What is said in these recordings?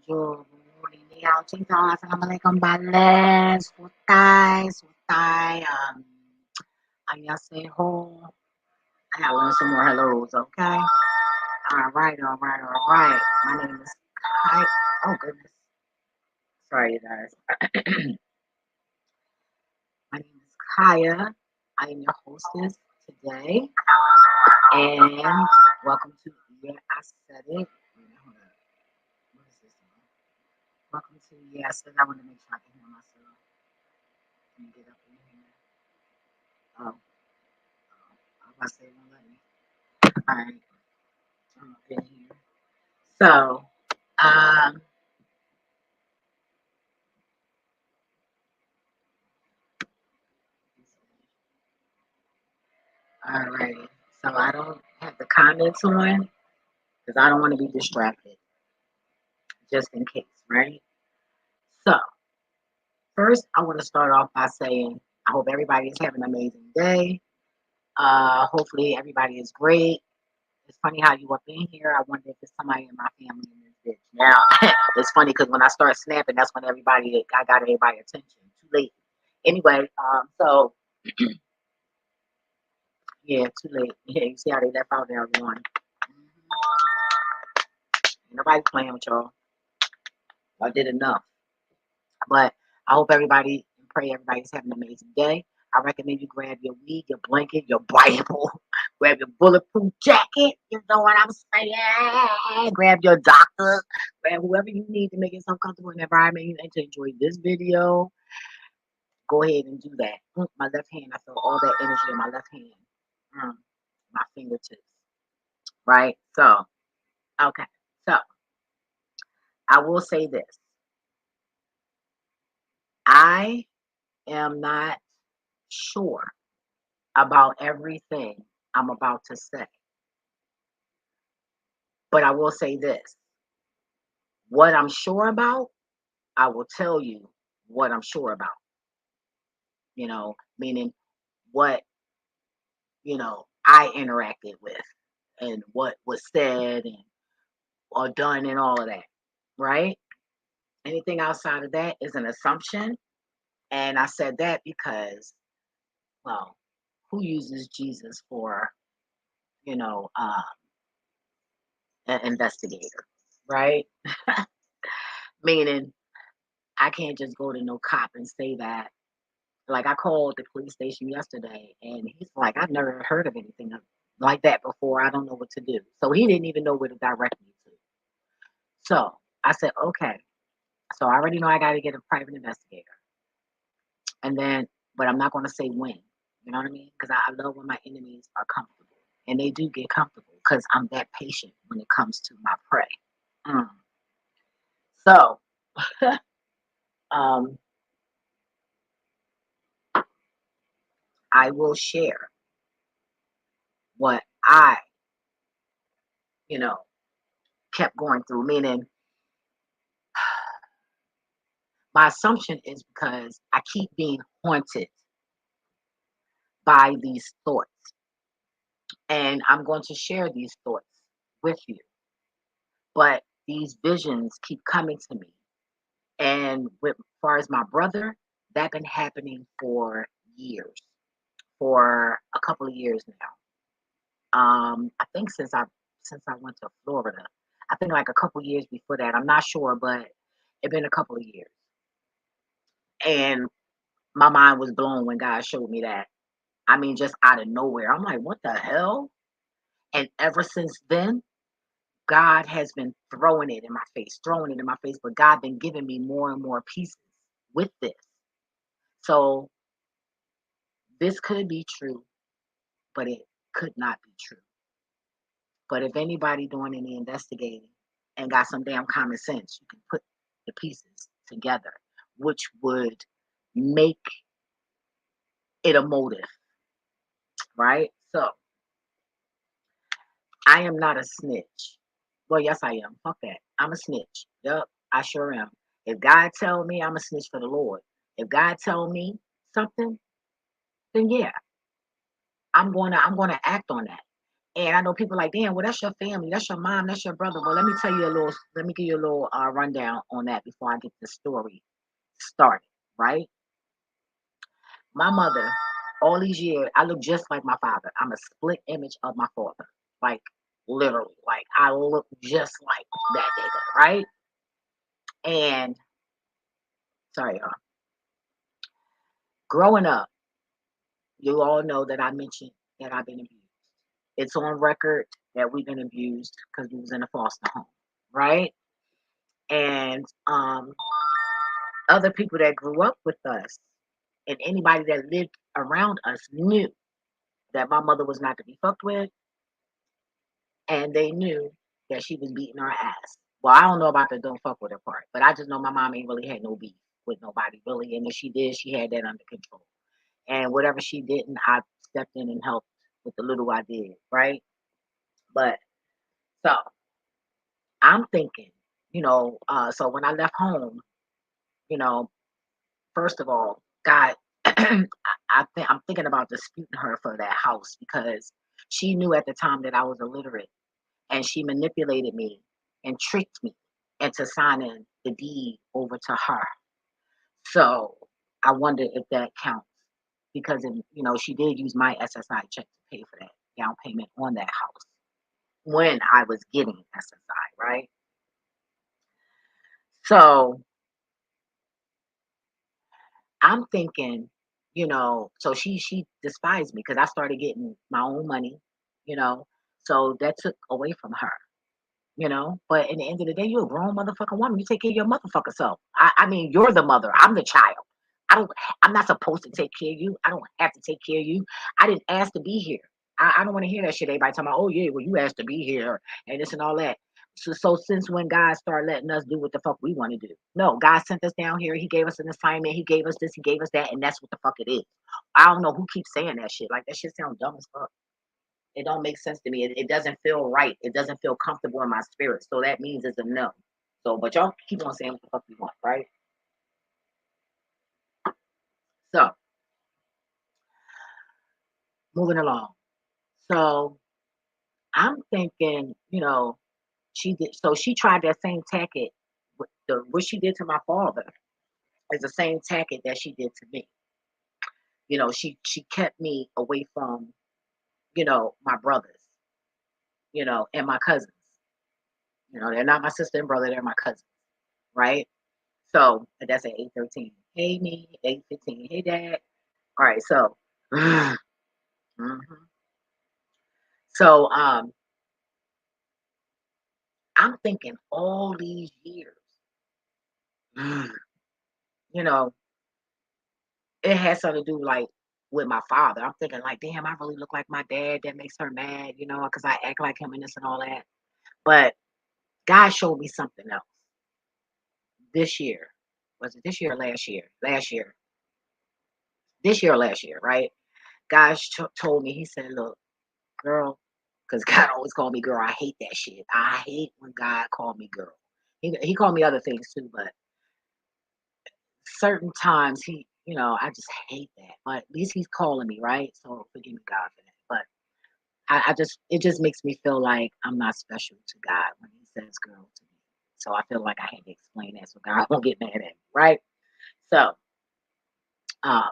Bonjour, ni hao, ching chong, assalamualaikum, bales, futai, annyeonghaseyo. I gotta learn some more hellos, okay? All right. My name is Kai. Oh goodness, sorry you guys. My name is Kaya. I am your hostess today, and welcome to Yeah, I Said It. Wait, hold up. What is this one? Welcome to Yeah, I Said It. I want to make sure I can hear myself. Let me get up in here. Oh, I was about to say it won't let me. All right, I'm up in here. So, um, alrighty. So I don't have the comments on because I don't want to be distracted, just in case, right? So, first, I want to start off by saying I hope everybody is having an amazing day. Hopefully, everybody is great. It's funny how you up in here. I wonder if it's somebody in my family in this bitch. Now, it's funny because when I start snapping, that's when I got everybody attention. Too late. Anyway, so yeah, too late. Yeah, you see how they left out there everyone. Nobody playing with y'all. I did enough. But I hope everybody and pray everybody's having an amazing day. I recommend you grab your weed, your blanket, your Bible, grab your bulletproof jacket. You know what I'm saying? Grab your doctor, grab whoever you need to make yourself comfortable in the environment and to enjoy this video. Go ahead and do that. My left hand, I feel all that energy in my left hand. My fingertips. Right? So, okay. So, I will say this. I am not sure about everything I'm about to say. But I will say this. What I'm sure about, I will tell you what I'm sure about. Meaning what, I interacted with and what was said and or done and all of that. Right? Anything outside of that is an assumption. And I said that because, well, who uses Jesus for, you know, uh, an investigator, right? Meaning I can't just go to no cop and say that. Like I called the police station yesterday and he's like, I've never heard of anything like that before. I don't know what to do. So he didn't even know where to direct me to. So I said, okay. So I already know I got to get a private investigator. And then, but I'm not going to say when. You know what I mean? Because I love when my enemies are comfortable. And they do get comfortable because I'm that patient when it comes to my prey. Mm. So, um, I will share what I, you know, kept going through. Meaning, my assumption is because I keep being haunted by these thoughts. And I'm going to share these thoughts with you. But these visions keep coming to me. And with as far as my brother, that been happening for years, for a couple of years now. I think since I went to Florida. I think like a couple years before that. I'm not sure, but it been a couple of years. And my mind was blown when God showed me that. I mean, just out of nowhere. I'm like, what the hell? And ever since then, God has been throwing it in my face, but God been giving me more and more pieces with this. So this could be true, but it could not be true. But if anybody doing any investigating and got some damn common sense, you can put the pieces together, which would make it a motive, right? So I am not a snitch. Well, yes, I am. Fuck that. I'm a snitch. Yup, I sure am. If God tell me I'm a snitch for the Lord, if God tell me something, then yeah, I'm gonna act on that. And I know people like, damn, well, that's your family, that's your mom, that's your brother. Well, let me give you a little rundown on that before I get the story started, right? My mother, all these years, I look just like my father. I'm a split image of my father. Like literally. Like I look just like that nigga, right? And sorry, y'all. Growing up, you all know that I mentioned that I've been abused. It's on record that we've been abused because we was in a foster home, right? And other people that grew up with us and anybody that lived around us knew that my mother was not to be fucked with, and they knew that she was beating our ass. Well, I don't know about the don't fuck with her part, but I just know my mom ain't really had no beef with nobody really, and if she did, she had that under control. And whatever she didn't, I stepped in and helped with the little I did, right? But so I'm thinking, so when I left home, you know, first of all, God, I'm thinking about disputing her for that house because she knew at the time that I was illiterate and she manipulated me and tricked me into signing the deed over to her. So I wonder if that counts because she did use my SSI check to pay for that down payment on that house when I was getting SSI, right? So I'm thinking, so she despised me because I started getting my own money, you know. So that took away from her, But in the end of the day, you're a grown motherfucking woman. You take care of your motherfucker self. I mean, you're the mother. I'm the child. I don't. I'm not supposed to take care of you. I don't have to take care of you. I didn't ask to be here. I don't want to hear that shit. Everybody talking about, oh yeah, well you asked to be here and this and all that. So since when God started letting us do what the fuck we want to do? No, God sent us down here. He gave us an assignment. He gave us this. He gave us that, and that's what the fuck it is. I don't know who keeps saying that shit. Like that shit sounds dumb as fuck. It don't make sense to me. It doesn't feel right. It doesn't feel comfortable in my spirit. So that means it's a no. So, but y'all keep on saying what the fuck you want, right? So, moving along. So, I'm thinking, she did. So she tried that same tactic. What she did to my father is the same tactic that she did to me. She kept me away from, my brothers, and my cousins. They're not my sister and brother. They're my cousins, right? So that's at 8:13. Hey me, 8:15. Hey dad. All right, so mhm. So I'm thinking all these years, you know, it has something to do like with my father. I'm thinking like, damn, I really look like my dad. That makes her mad, because I act like him and this and all that. But God showed me something else this year. Was it this year or last year? Last year. This year or last year, right? God told me, he said, look, girl, because God always called me girl. I hate that shit. I hate when God called me girl. He called me other things too, but certain times I just hate that. But at least he's calling me, right? So forgive me, God, for that. But I just it just makes me feel like I'm not special to God when he says girl to me. So I feel like I had to explain that so God won't get mad at me, right? So um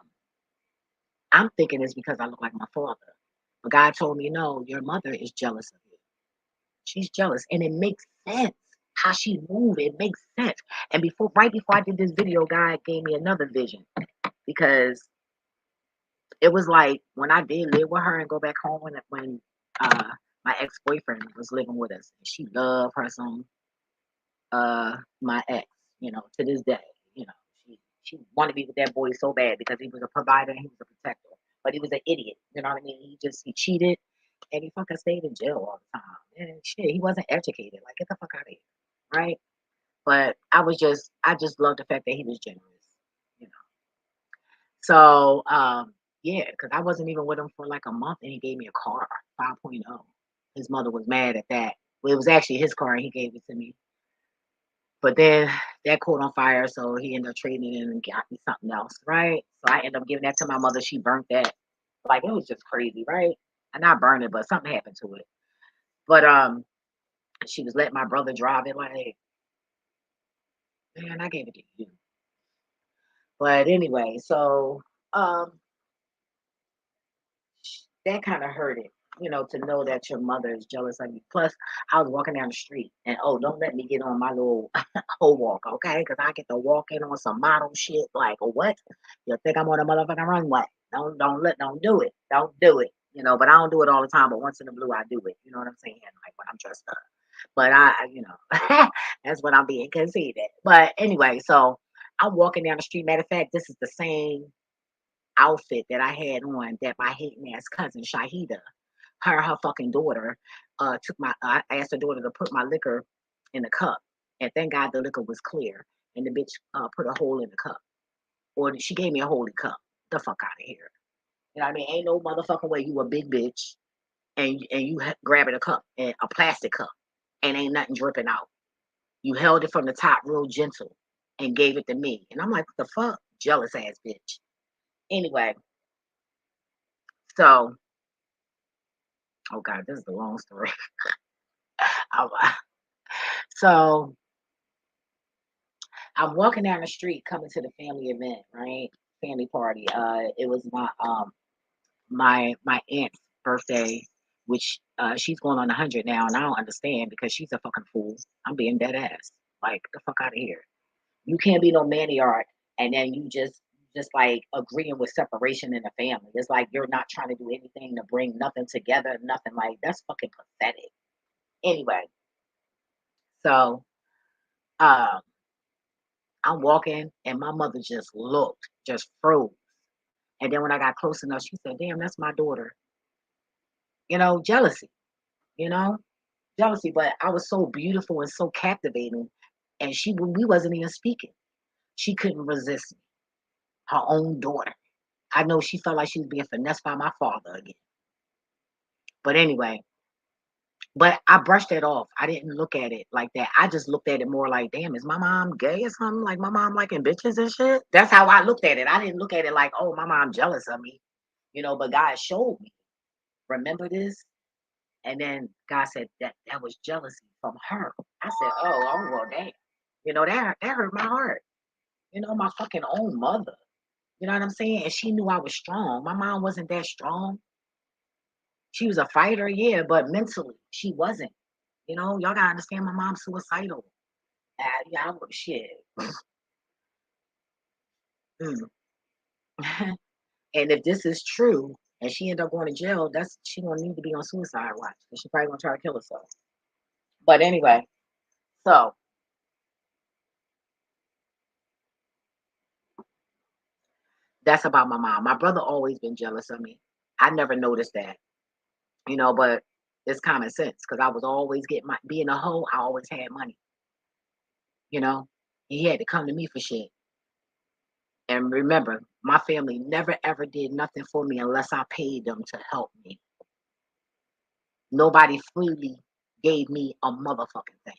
I'm thinking it's because I look like my father. But God told me, no, your mother is jealous of you. She's jealous. And it makes sense how she moved. It makes sense. And right before I did this video, God gave me another vision because it was like when I did live with her and go back home when my ex-boyfriend was living with us. She loved her some my ex, to this day. You know, she wanted to be with that boy so bad because he was a provider and he was a protector. But he was an idiot, you know what I mean? He cheated and he fucking stayed in jail all the time. And shit, he wasn't educated. Like get the fuck out of here. Right? But I just love the fact that he was generous, you know. So yeah, because I wasn't even with him for like a month and he gave me a car, 5.0. His mother was mad at that. Well, it was actually his car and he gave it to me. But then that caught on fire, so he ended up trading it in and got me something else, right? So I ended up giving that to my mother. She burnt that. Like it was just crazy, right? And not burn it, but something happened to it. But she was letting my brother drive it like, man, I gave it to you. But anyway, so um that kind of hurt it, to know that your mother is jealous of you. Plus, I was walking down the street, and oh, don't let me get on my little hoe walk, okay? Because I get to walk in on some model shit. Like, what? You think I'm on a motherfucking runway? Don't do it. Don't do it. But I don't do it all the time. But once in the blue, I do it. You know what I'm saying? Like when I'm dressed up. But that's when I'm being conceited. But anyway, so I'm walking down the street. Matter of fact, this is the same outfit that I had on that my hating ass cousin Shahida, her fucking daughter, took my. I asked her daughter to put my liquor in the cup, and thank God the liquor was clear, and the bitch put a hole in the cup, or she gave me a holy cup. The fuck out of here. You know what I mean? Ain't no motherfucking way you a big bitch and you grabbing a cup and a plastic cup and ain't nothing dripping out. You held it from the top real gentle and gave it to me, and I'm like, what the fuck, jealous ass bitch. Anyway, so oh God, this is a long story. I- so I'm walking down the street coming to the family event, right? Family party. It was my aunt's birthday, which she's going on 100 now, and I don't understand because she's a fucking fool. I'm being dead ass. Like the fuck out of here. You can't be no maniac, and then you just like agreeing with separation in the family. It's like you're not trying to do anything to bring nothing together, nothing like that's fucking pathetic. Anyway, so um I'm walking and my mother just looked, just froze. And then when I got close enough, she said, damn, that's my daughter. Jealousy, you know, jealousy. But I was so beautiful and so captivating. And we wasn't even speaking. She couldn't resist me, her own daughter. I know she felt like she was being finessed by my father again. But anyway, but I brushed it off. I didn't look at it like that. I just looked at it more like, damn, is my mom gay or something? Like my mom liking bitches and shit. That's how I looked at it. I didn't look at it like, oh, my mom jealous of me. But God showed me, remember this? And then God said that was jealousy from her. I said, oh well, damn. That hurt my heart. My fucking own mother. You know what I'm saying? And she knew I was strong. My mom wasn't that strong. She was a fighter, yeah, but mentally she wasn't. Y'all gotta understand my mom's suicidal. Yeah, I would shit. Mm. And if this is true and she end up going to jail, that's she gonna need to be on suicide watch. And she probably gonna try to kill herself. But anyway, so that's about my mom. My brother always been jealous of me. I never noticed that, but it's common sense because I was always getting my being a hoe. I always had money, you know. He had to come to me for shit. And remember, my family never ever did nothing for me unless I paid them to help me. Nobody freely gave me a motherfucking thing.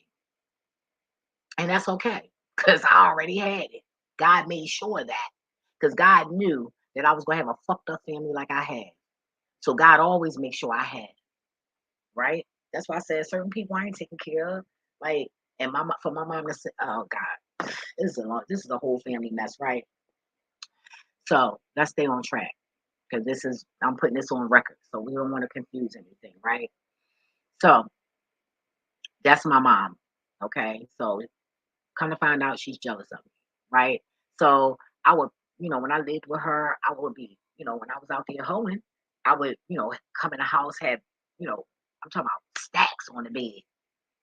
And that's okay because I already had it. God made sure of that because God knew that I was going to have a fucked up family like I had. So God always makes sure I had, right? That's why I said certain people I ain't taking care of. Like, and for my mom to say, oh God, this is a whole family mess, right? So let's stay on track because I'm putting this on record. So we don't want to confuse anything, right? So that's my mom. Okay. So come to find out she's jealous of me, right? So I would, when I lived with her, I would be, when I was out there hoeing, I would, come in the house, have, I'm talking about stacks on the bed.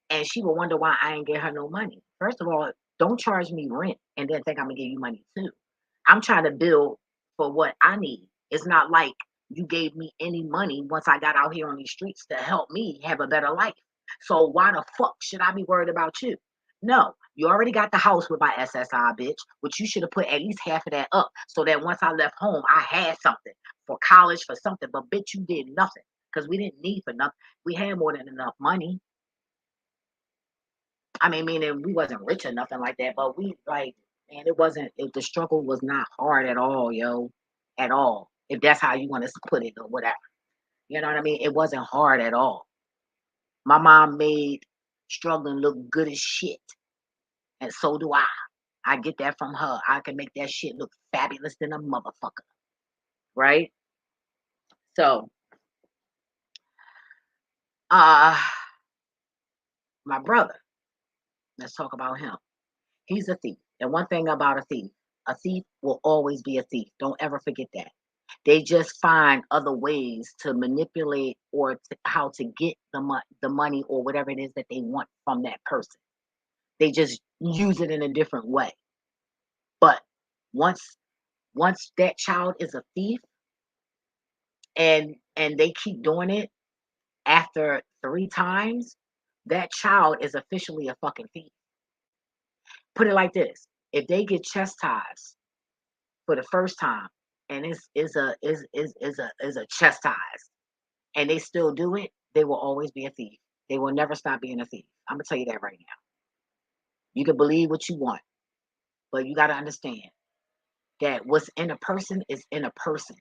And she would wonder why I ain't get her no money. First of all, don't charge me rent and then think I'm gonna give you money too. I'm trying to build for what I need. It's not like you gave me any money once I got out here on these streets to help me have a better life. So why the fuck should I be worried about you? No, you already got the house with my SSI, bitch, which you should have put at least half of that up so that once I left home, I had something for college, for something. But bitch, you did nothing because we didn't need for nothing. We had more than enough money. I mean, meaning we wasn't rich or nothing like that, but we like, man, the struggle was not hard at all, yo, at all. If that's how you want to put it or whatever. You know what I mean? It wasn't hard at all. My mom made struggling look good as shit, and so do I. I get that from her. I can make that shit look fabulous than a motherfucker, right? So, uh, my brother, let's talk about him. He's a thief. And one thing about a thief will always be a thief. Don't ever forget that. They just find other ways to manipulate or how to get the money or whatever it is that they want from that person. They just use it in a different way. But once once that child is a thief and they keep doing it after 3 times, that child is officially a fucking thief. Put it like this: if they get chastised for the first time and it's is a chastised and they still do it, they will always be a thief. They will never stop being a thief. I'm gonna tell you that right now. You can believe what you want, but you gotta understand that what's in a person is in a person.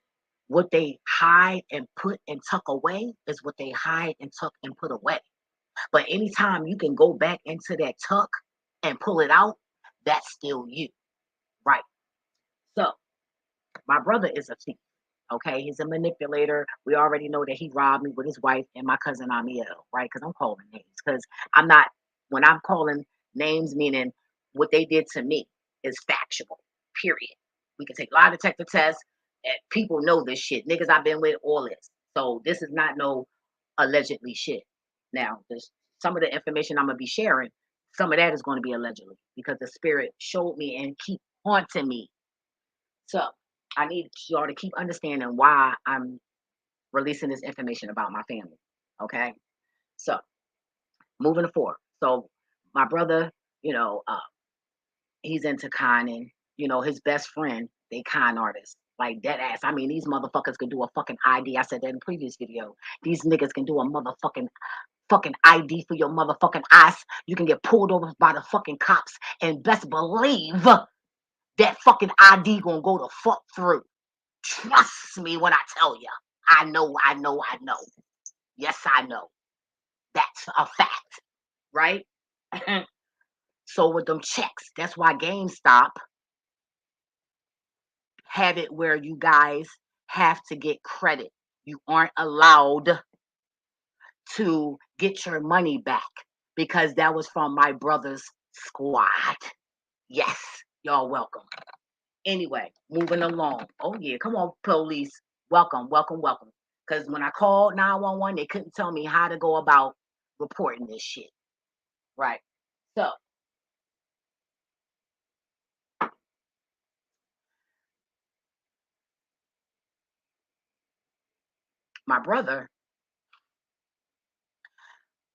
What they hide and put and tuck away is what they hide and tuck and put away. But anytime you can go back into that tuck and pull it out, that's still you. Right. So my brother is a thief. Okay, he's a manipulator. We already know that he robbed me with his wife and my cousin Amiel, right? Because I'm calling names. Because I'm not, when I'm calling names, meaning what they did to me is factual, period. We can take lie detector tests. And people know this shit. Niggas I've been with, all this. So this is not no allegedly shit. Now, there's some of the information I'm going to be sharing, some of that is going to be allegedly because the spirit showed me and keep haunting me. So I need y'all to keep understanding why I'm releasing this information about my family. Okay. So moving forward. So my brother, you know, he's into conning. You know, his best friend, they con artists. Like dead ass. I mean, these motherfuckers can do a fucking ID. I said that in the previous video. These niggas can do a fucking ID for your motherfucking ass. You can get pulled over by the fucking cops, and best believe that fucking ID gonna go the fuck through. Trust me when I tell you. I know, I know, I know. Yes, I know. That's a fact, right? So with them checks, that's why GameStop have it where you guys have to get credit. You aren't allowed to get your money back because that was from my brother's squad. Yes, y'all welcome. Anyway, moving along. Oh yeah, come on, police. Welcome, welcome, welcome. Because when I called 911, they couldn't tell me how to go about reporting this shit. Right. So my brother,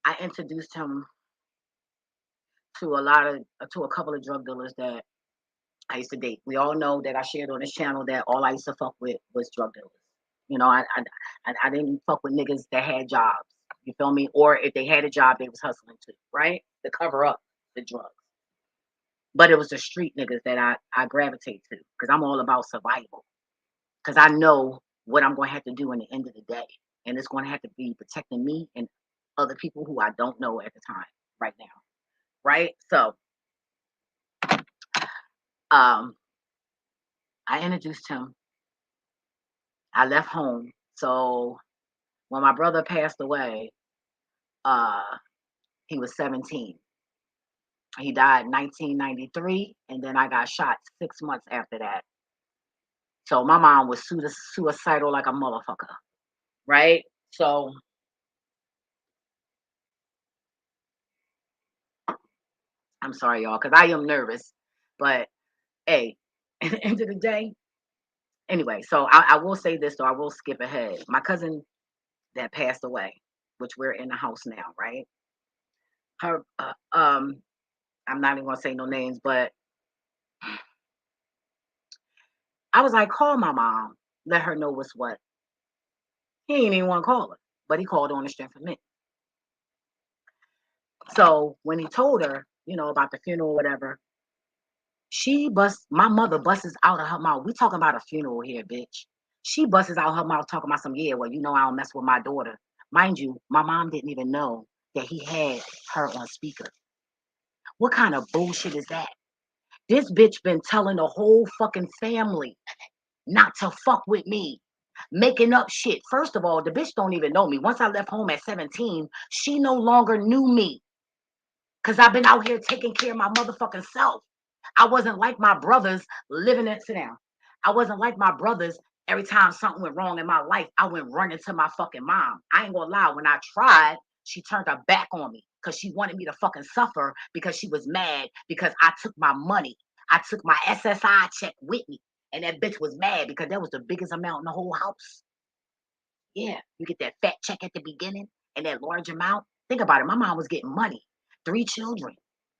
I introduced him to a couple of drug dealers that I used to date. We all know that I shared on this channel that all I used to fuck with was drug dealers. You know, I didn't fuck with niggas that had jobs. You feel me? Or if they had a job, they was hustling too, right? To cover up the drugs. But it was the street niggas that I gravitate to because I'm all about survival. Because I know what I'm going to have to do in the end of the day. And it's going to have to be protecting me and other people who I don't know at the time right now. Right? So um, I introduced him. I left home. So when my brother passed away, uh, he was 17. He died in 1993, and then I got shot 6 months after that. So my mom was suicidal like a motherfucker, right? So I'm sorry, y'all, because I am nervous. But hey, at the end of the day, anyway, so I will say this, though, I will skip ahead. My cousin that passed away, which we're in the house now, right? Her, I'm not even gonna say no names, but I was like, call my mom, let her know what's what. He ain't even want to call her, but he called on the strength of me. So when he told her, about the funeral or whatever, my mother busts out of her mouth. We talking about a funeral here, bitch. She busts out her mouth talking about some, yeah, well, I don't mess with my daughter. Mind you, my mom didn't even know that he had her on speaker. What kind of bullshit is that? This bitch been telling the whole fucking family not to fuck with me, making up shit. First of all, the bitch don't even know me. Once I left home at 17, she no longer knew me because I've been out here taking care of my motherfucking self. I wasn't like my brothers living it. Sit down. I wasn't like my brothers. Every time something went wrong in my life, I went running to my fucking mom. I ain't gonna lie. When I tried, she turned her back on me because she wanted me to fucking suffer because she was mad because I took my money. I took my SSI check with me. And that bitch was mad because that was the biggest amount in the whole house. Yeah, you get that fat check at the beginning and that large amount. Think about it. My mom was getting money, 3 children,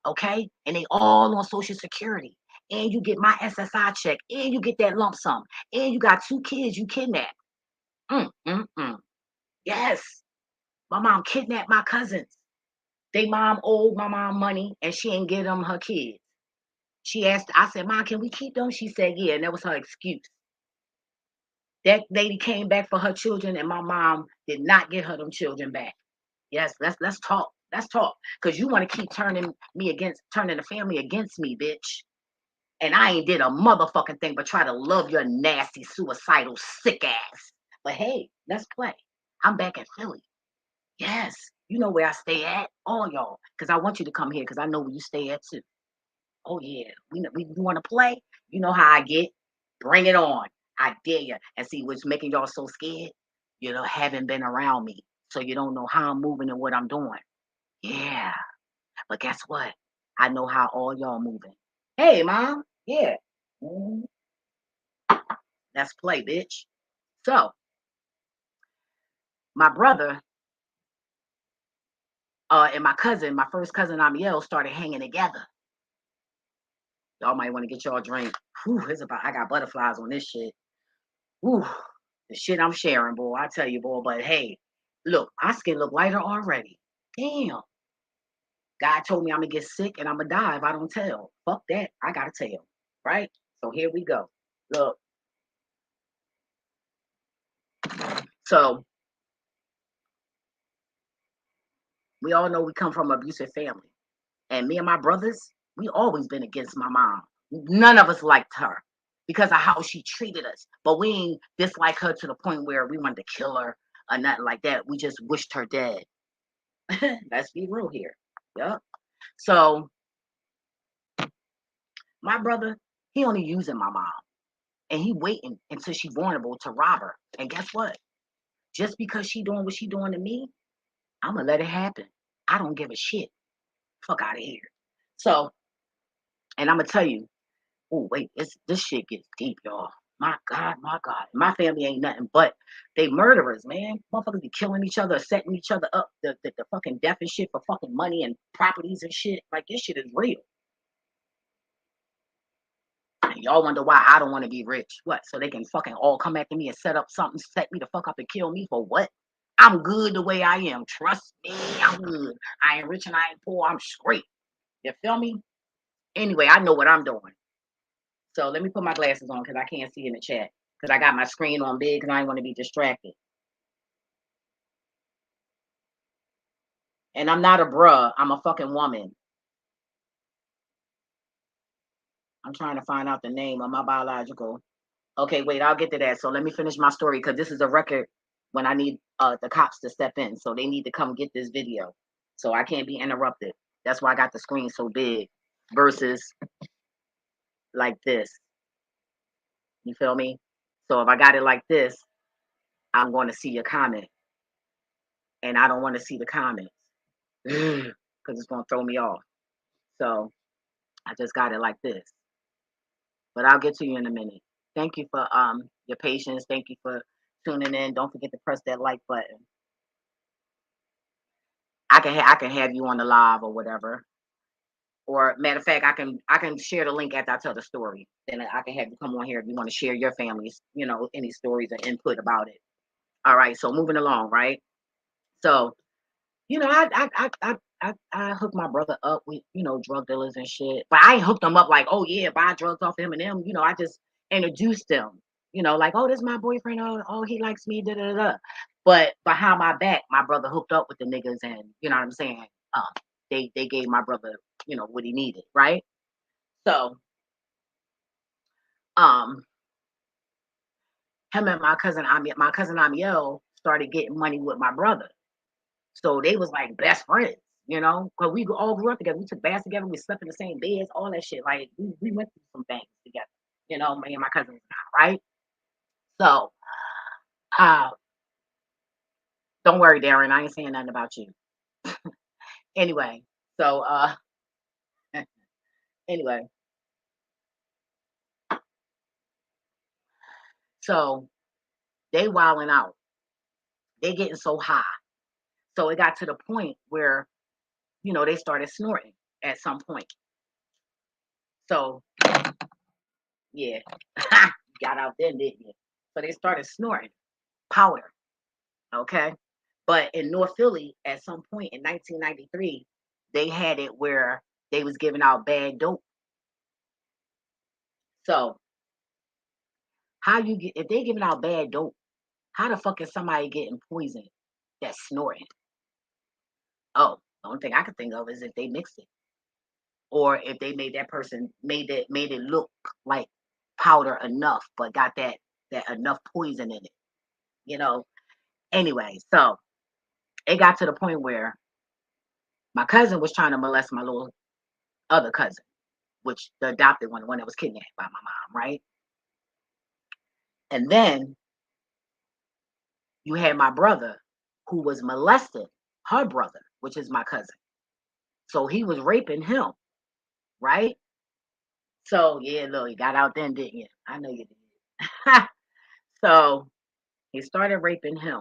okay? And they all on Social Security. And you get my SSI check, and you get that lump sum, and you got 2 kids you kidnapped. Mm, mm, mm. Yes, my mom kidnapped my cousins. They mom owed my mom money, and she ain't give them her kids. She asked, I said, Mom, can we keep them? She said, yeah, and that was her excuse. That lady came back for her children, and my mom did not get her them children back. Yes, let's talk. Let's talk. Cause you want to keep turning the family against me, bitch. And I ain't did a motherfucking thing but try to love your nasty, suicidal, sick ass. But hey, let's play. I'm back in Philly. Yes, you know where I stay at, all y'all. Cause I want you to come here, cause I know where you stay at too. Oh yeah, we want to play. You know how I get. Bring it on. I dare you. And see what's making y'all so scared? You know, haven't been around me, so you don't know how I'm moving and what I'm doing. Yeah, but guess what? I know how all y'all moving. Hey, mom. Yeah. Mhm. Let's play, bitch. So my brother, and my cousin, my first cousin Amiel, started hanging together. Y'all might want to get y'all a drink. Whew, it's about. I got butterflies on this shit. Whew, the shit I'm sharing, boy. I tell you, boy. But hey, look, my skin look lighter already. Damn. God told me I'm gonna get sick and I'm gonna die if I don't tell. Fuck that. I gotta tell. Right? So here we go. Look. So we all know we come from an abusive family. And me and my brothers, we always been against my mom. None of us liked her because of how she treated us. But we ain't dislike her to the point where we wanted to kill her or nothing like that. We just wished her dead. Let's be real here. Yep. So my brother, he only using my mom. And he waiting until she vulnerable to rob her. And guess what? Just because she doing what she doing to me, I'ma let it happen. I don't give a shit. Fuck out of here. So, and I'm gonna tell you, oh wait, this shit gets deep, y'all. My God, my God. My family ain't nothing but they murderers, man. Motherfuckers be killing each other, setting each other up, the fucking death and shit for fucking money and properties and shit. Like this shit is real. And y'all wonder why I don't want to be rich. What? So they can fucking all come after me and set up something, set me the fuck up and kill me for what? I'm good the way I am. Trust me, I'm good. I ain't rich and I ain't poor. I'm straight. You feel me? Anyway, I know what I'm doing. So let me put my glasses on because I can't see in the chat. Because I got my screen on big because I ain't want to be distracted. And I'm not a bruh. I'm a fucking woman. I'm trying to find out the name of my biological. Okay, wait, I'll get to that. So let me finish my story because this is a record when I need the cops to step in. So they need to come get this video. So I can't be interrupted. That's why I got the screen so big versus like this. You feel me? So if I got it like this, I'm going to see your comment. And I don't want to see the comments because it's going to throw me off. So I just got it like this. But I'll get to you in a minute. Thank you for your patience. Thank you for tuning in. Don't forget to press that like button. I can have you on the live or whatever. Or matter of fact, I can share the link after I tell the story. Then I can have you come on here if you want to share your family's, any stories or input about it. All right, so moving along, right? So, I hooked my brother up with, drug dealers and shit. But I ain't hooked them up like, oh yeah, buy drugs off him and them. I just introduced them. Like, oh, this is my boyfriend. Oh, he likes me. Da da da. But behind my back, my brother hooked up with the niggas, and you know what I'm saying. Um, they gave my brother, what he needed, right? So, um, him and my cousin Amiel started getting money with my brother. So they was like best friends, because we all grew up together. We took baths together. We slept in the same beds, all that shit. Like we went through some things together, me and my cousins and I, right? So, uh, don't worry, Darren. I ain't saying nothing about you. Anyway, so anyway, so they wilding out. They getting so high. So it got to the point where, they started snorting at some point. So yeah, got out there, didn't you? So they started snorting powder. Okay. But in North Philly, at some point in 1993, they had it where they was giving out bad dope. So how you get if they giving out bad dope, how the fuck is somebody getting poisoned that's snorting? Oh, the only thing I could think of is if they mixed it, or if they made that person made it look like powder enough, but got that enough poison in it. You know. Anyway, so it got to the point where my cousin was trying to molest my little other cousin, which the adopted one, the one that was kidnapped by my mom, right? And then you had my brother who was molesting her brother, which is my cousin. So he was raping him, right? So yeah, look, you got out then, didn't you? I know you did. So he started raping him.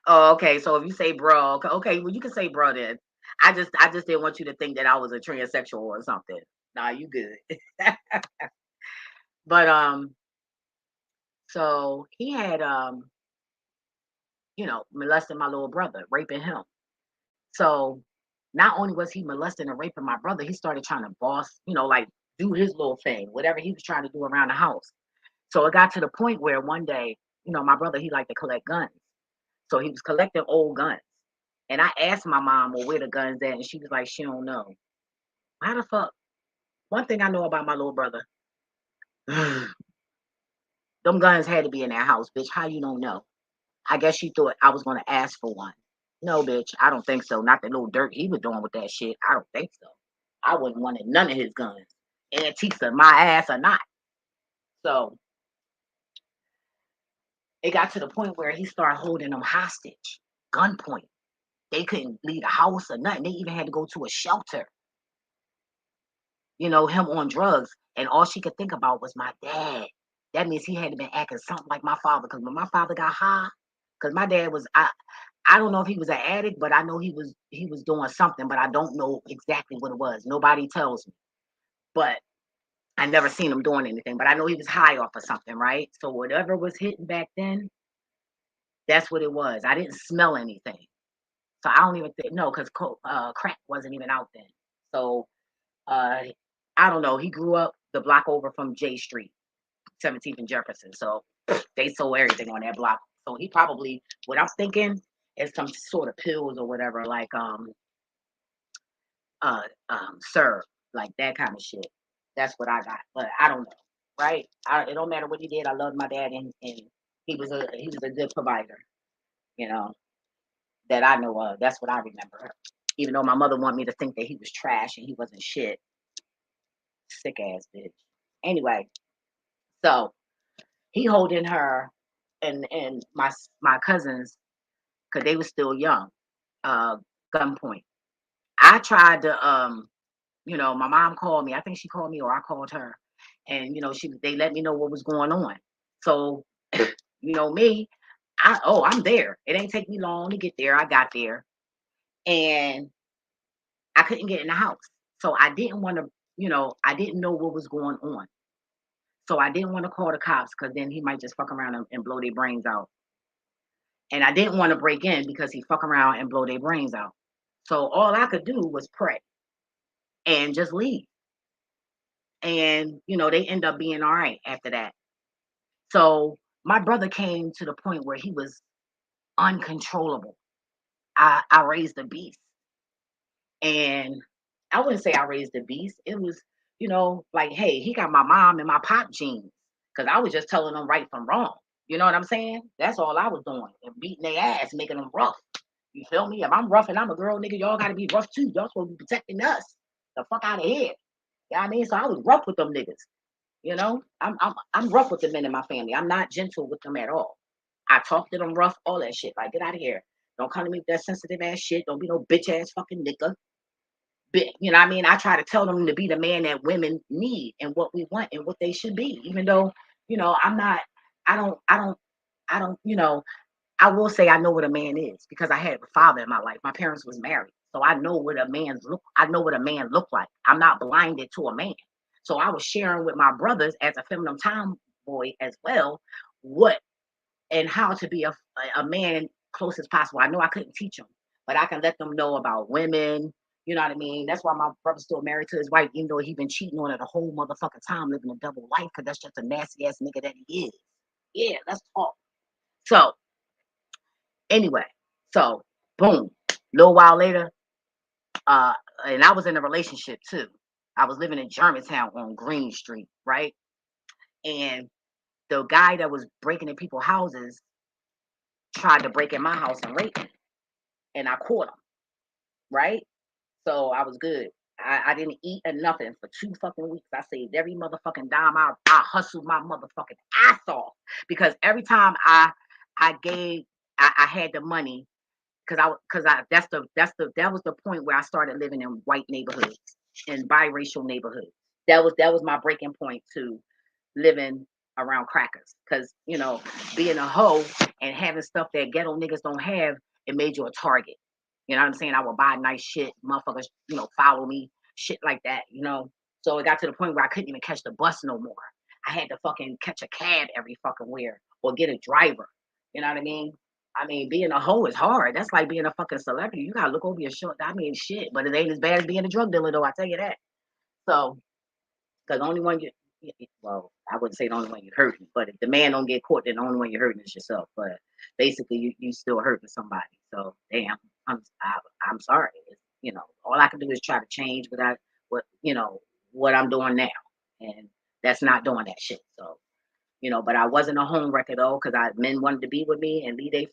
Oh, okay. So if you say bro, okay, well you can say bro then. I just didn't want you to think that I was a transsexual or something. Nah, you good. But so he had molesting my little brother, raping him. So not only was he molesting and raping my brother, he started trying to boss, like do his little thing, whatever he was trying to do around the house. So it got to the point where one day, my brother, he liked to collect guns. So he was collecting old guns. And I asked my mom, well, where the guns at? And she was like, she don't know. How the fuck? One thing I know about my little brother, them guns had to be in that house, bitch. How you don't know? I guess she thought I was gonna ask for one. No, bitch, I don't think so. Not the little dirt he was doing with that shit. I don't think so. I wouldn't want none of his guns. Antiques of my ass or not. So it got to the point where he started holding them hostage, gunpoint. They couldn't leave the house or nothing. They even had to go to a shelter. Him on drugs, and all she could think about was my dad. That means he had to been acting something like my father. Because when my father got high, because my dad was, I don't know if he was an addict, but I know he was doing something, but I don't know exactly what it was. Nobody tells me, but I never seen him doing anything. But I know he was high off of something, right? So whatever was hitting back then, that's what it was. I didn't smell anything, so I don't even think no, because crack wasn't even out then. So uh, I don't know. He grew up the block over from J Street, 17th and Jefferson. So they sold everything on that block. So he probably, what I'm thinking is some sort of pills or whatever, like syrup, like that kind of shit. That's what I got, but I don't know, right? It don't matter what he did. I loved my dad, and he was a good provider, you know, that I know of. That's what I remember. Even though my mother wanted me to think that he was trash and he wasn't shit, sick ass bitch. Anyway, so he holding her and my cousins because they were still young, uh, gunpoint. I tried to my mom called me. I think she called me or I called her, and they let me know what was going on. So me, I'm there. It ain't take me long to get there. I got there, and I couldn't get in the house. So I didn't want to, I didn't know what was going on. So I didn't want to call the cops because then he might just fuck around and blow their brains out. And I didn't want to break in because he fuck around and blow their brains out. So all I could do was pray and just leave. And, they end up being all right after that. So my brother came to the point where he was uncontrollable. I raised a beast. And I wouldn't say I raised a beast. It was, like, hey, he got my mom and my pop genes. Cause I was just telling them right from wrong. You know what I'm saying? That's all I was doing. And beating their ass, making them rough. You feel me? If I'm rough and I'm a girl, nigga, y'all gotta be rough too. Y'all supposed to be protecting us. The fuck out of here. You know what I mean? So I was rough with them niggas. I'm rough with the men in my family. I'm not gentle with them at all. I talk to them rough, all that shit. Like, get out of here. Don't come to me with that sensitive ass shit. Don't be no bitch ass fucking nigga. You know what I mean? I try to tell them to be the man that women need and what we want and what they should be. Even though, I'm not, I don't, I will say I know what a man is because I had a father in my life. My parents was married. So I know what a man looked like. I'm not blinded to a man. So I was sharing with my brothers as a feminine tomboy as well, what and how to be a man close as possible. I know I couldn't teach them, but I can let them know about women. You know what I mean? That's why my brother's still married to his wife, even though he been cheating on her the whole motherfucking time, living a double life, because that's just a nasty ass nigga that he is. Yeah, let's talk. So anyway, so boom, a little while later, uh, and I was in a relationship too. I was living in Germantown on Green Street, right? And the guy that was breaking in people's houses tried to break in my house and rape me, and I caught him, right? So I was good. I didn't eat or nothing for 2 fucking weeks. I saved every motherfucking dime. I hustled my motherfucking ass off because every time I gave I had the money because I that was the point where I started living in white neighborhoods and biracial neighborhoods. That was my breaking point to living around crackers because being a hoe and having stuff that ghetto niggas don't have, it made you a target. You know what I'm saying? I would buy nice shit, motherfuckers, follow me, shit like that. So it got to the point where I couldn't even catch the bus no more. I had to fucking catch a cab every fucking where or get a driver. You know what I mean? I mean, being a hoe is hard. That's like being a fucking celebrity. You gotta look over your shoulder. I mean, shit, but it ain't as bad as being a drug dealer, though. I tell you that. So, because the only one well, I wouldn't say the only one you hurting, but if the man don't get caught, then the only one you're hurting is yourself. But basically, you still hurting somebody. So, damn, I'm sorry. All I can do is try to change what I'm doing now, and that's not doing that shit. So, but I wasn't a home wrecker though, because men wanted to be with me and lead they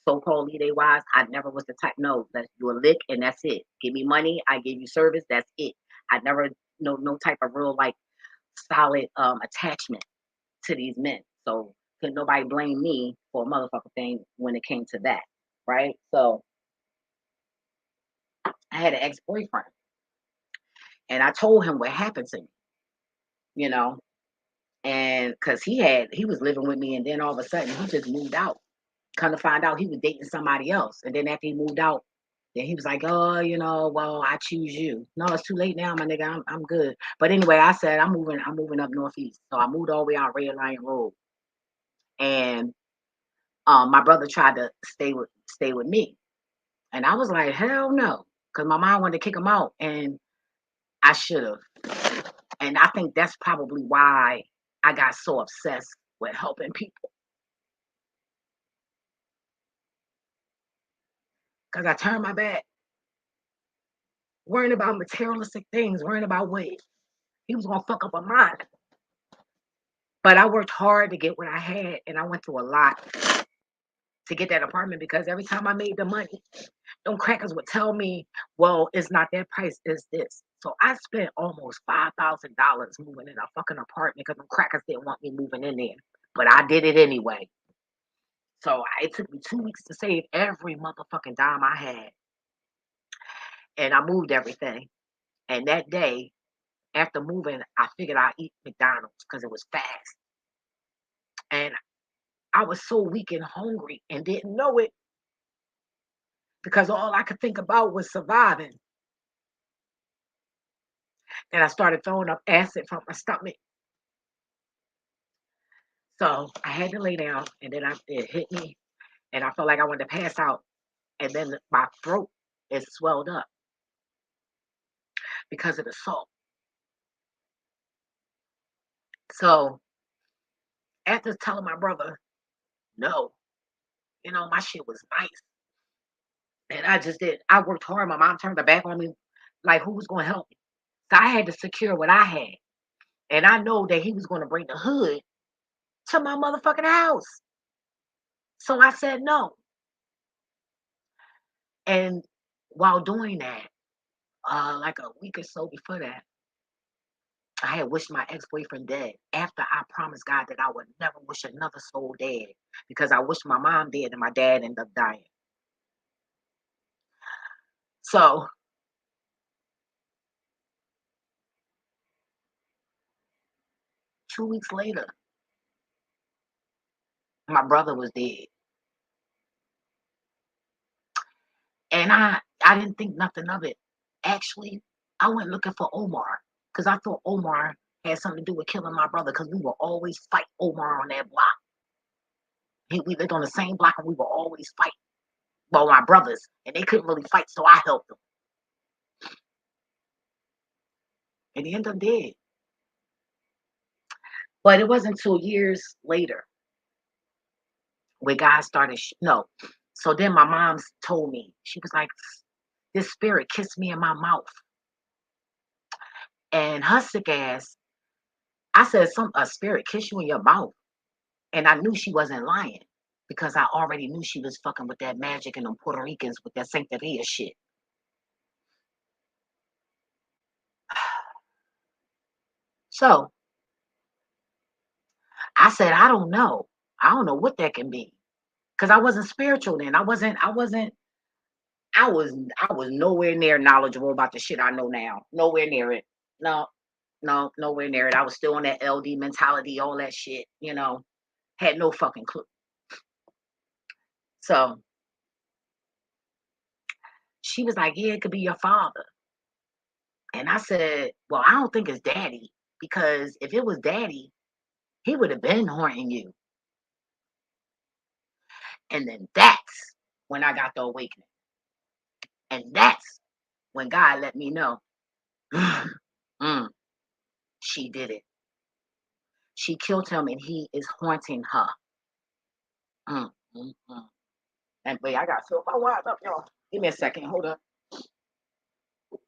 so-called lead they wives. I never was the type. No, let's do a lick and that's it. Give me money, I give you service. That's it. I never no type of real like solid attachment to these men. So could nobody blame me for a motherfucking thing when it came to that, right? So I had an ex-boyfriend, and I told him what happened to me, you know, and because he was living with me, and then all of a sudden he just moved out. Come to find out he was dating somebody else. And then after he moved out, then he was like, oh, well, I choose you. No, it's too late now, my nigga. I'm good. But anyway, I said I'm moving up northeast. So I moved all the way out Red Lion Road. And my brother tried to stay with me. And I was like, hell no. Because my mom wanted to kick him out. And I should have. And I think that's probably why I got so obsessed with helping people. Because I turned my back, worrying about materialistic things, worrying about what he was gonna fuck up a mind. But I worked hard to get what I had, and I went through a lot to get that apartment because every time I made the money, them crackers would tell me, "Well, it's not that price, it's this." So I spent almost $5,000 moving in a fucking apartment because them crackers didn't want me moving in there, but I did it anyway. So it took me 2 weeks to save every motherfucking dime I had, and I moved everything. And that day, after moving, I figured I'd eat McDonald's because it was fast. And I was so weak and hungry and didn't know it because all I could think about was surviving. And I started throwing up acid from my stomach. So I had to lay down and then it hit me and I felt like I wanted to pass out. And then my throat is swelled up because of the salt. So after telling my brother, no, my shit was nice. And I just did. I worked hard. My mom turned her back on me. Like, who was going to help me? So I had to secure what I had. And I know that he was going to bring the hood to my motherfucking house. So I said no. And while doing that, like a week or so before that, I had wished my ex-boyfriend dead after I promised God that I would never wish another soul dead because I wished my mom dead and my dad ended up dying. So 2 weeks later, my brother was dead. And I didn't think nothing of it. Actually, I went looking for Omar because I thought Omar had something to do with killing my brother because we would always fight Omar on that block. We lived on the same block and we would always fight. Well, my brothers, and they couldn't really fight, so I helped them. And he ended up dead. But it wasn't until years later when God started, no. So then my mom told me, she was like, this spirit kissed me in my mouth. And her sick ass, I said, a spirit kiss you in your mouth. And I knew she wasn't lying because I already knew she was fucking with that magic and them Puerto Ricans with that Santeria shit. So I said, I don't know. I don't know what that can be. Because I wasn't spiritual then. I was nowhere near knowledgeable about the shit I know now. Nowhere near it. No, no, nowhere near it. I was still on that LD mentality, all that shit. Had no fucking clue. So she was like, yeah, it could be your father. And I said, well, I don't think it's daddy. Because if it was daddy, he would have been haunting you. And then that's when I got the awakening. And that's when God let me know. mm, she did it. She killed him and he is haunting her. Mm, mm, mm. And wait, I got to fill my wires up, y'all. Give me a second. Hold up.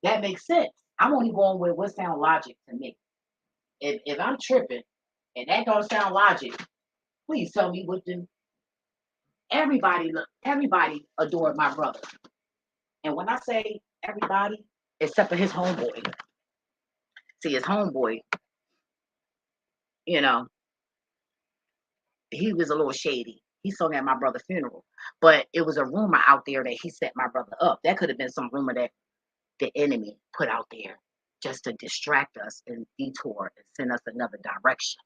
That makes sense. I'm only going with what sound logic to me. If I'm tripping and that don't sound logic, please tell me what the everybody adored my brother. And when I say everybody, except for his homeboy. See, his homeboy, you know, he was a little shady. He sung at my brother's funeral. But it was a rumor out there that he set my brother up. That could have been some rumor that the enemy put out there just to distract us and detour and send us another direction.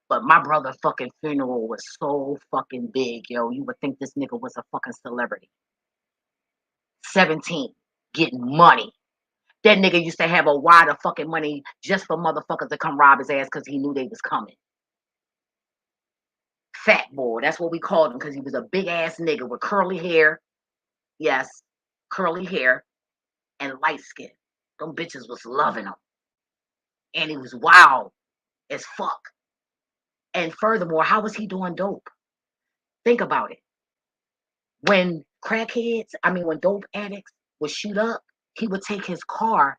But my brother fucking funeral was so fucking big, yo. You would think this nigga was a fucking celebrity. 17, getting money. That nigga used to have a wad of fucking money just for motherfuckers to come rob his ass because he knew they was coming. Fat boy, that's what we called him because he was a big ass nigga with curly hair. Yes, curly hair and light skin. Them bitches was loving him. And he was wild as fuck. And furthermore, how was he doing dope? Think about it. When when dope addicts would shoot up, he would take his car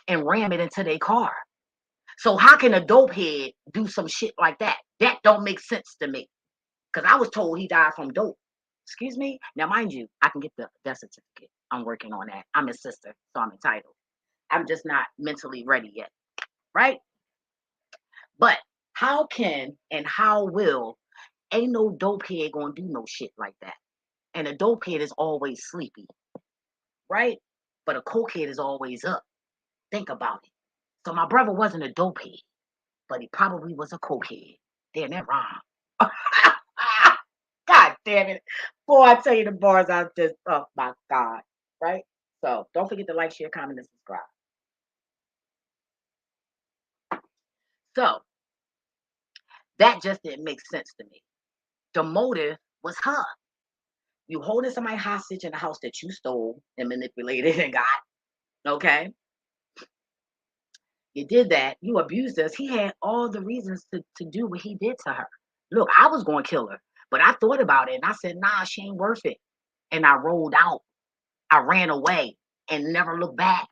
and ram it into their car. So how can a dope head do some shit like that? That don't make sense to me. Because I was told he died from dope. Excuse me? Now, mind you, I can get the death certificate. I'm working on that. I'm his sister, so I'm entitled. I'm just not mentally ready yet. Right? But how can and how will ain't no dope head gonna do no shit like that? And a dope head is always sleepy, right? But a cokehead is always up. Think about it. So my brother wasn't a dope head, but he probably was a cokehead. Damn, that rhyme. God damn it. Boy, I tell you the bars I just, oh my God. Right? So don't forget to like, share, comment, and subscribe. So that just didn't make sense to me. The motive was her. You holding somebody hostage in a house that you stole and manipulated and got. Okay. You did that. You abused us. He had all the reasons to do what he did to her. Look, I was going to kill her, but I thought about it and I said, nah, she ain't worth it. And I rolled out. I ran away and never looked back.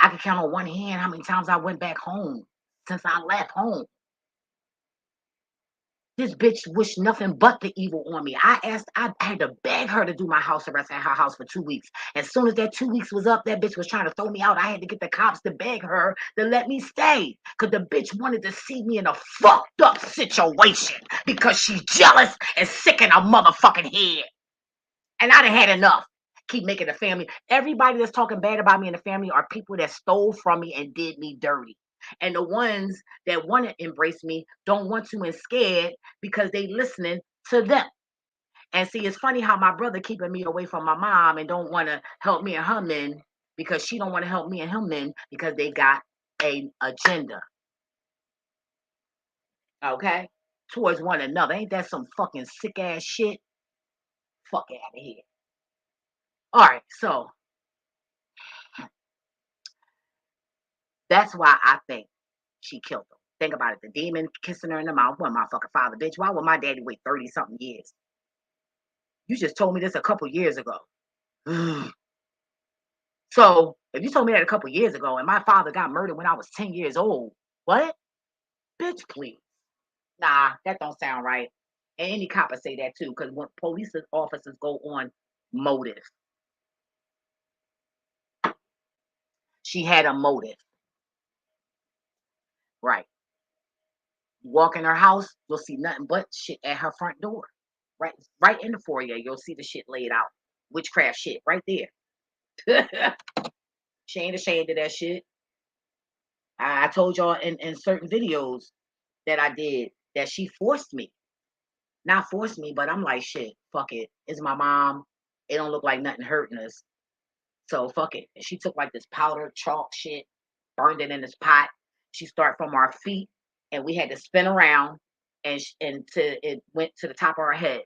I could count on one hand how many times I went back home since I left home. This bitch wished nothing but the evil on me. I had to beg her to do my house arrest at her house for 2 weeks. As soon as that 2 weeks was up, that bitch was trying to throw me out. I had to get the cops to beg her to let me stay. Because the bitch wanted to see me in a fucked up situation because she's jealous and sick in her motherfucking head. And I done had enough. Keep making the family. Everybody that's talking bad about me in the family are people that stole from me and did me dirty. And the ones that want to embrace me don't want to and scared because they listening to them. And see, it's funny how my brother keeping me away from my mom and don't want to help me and her men because she don't want to help me and him men because they got a agenda. Okay? Towards one another. Ain't that some fucking sick ass shit? Fuck out of here. All right, so that's why I think she killed him. Think about it. The demon kissing her in the mouth. What my fucking father, bitch? Why would my daddy wait 30 something years? You just told me this a couple years ago. So if you told me that a couple years ago and my father got murdered when I was 10 years old, what? Bitch, please. Nah, that don't sound right. And any cop would say that too, because when police officers go on motive, she had a motive. Right. You walk in her house, you'll see nothing but shit at her front door. Right in the foyer, you'll see the shit laid out. Witchcraft shit right there. She ain't ashamed of that shit. I told y'all in certain videos that I did that she forced me. Not forced me, but I'm like, shit, fuck it. It's my mom. It don't look like nothing hurting us. So fuck it. And she took like this powder chalk shit, burned it in this pot. She started from our feet, and we had to spin around, and it went to the top of our head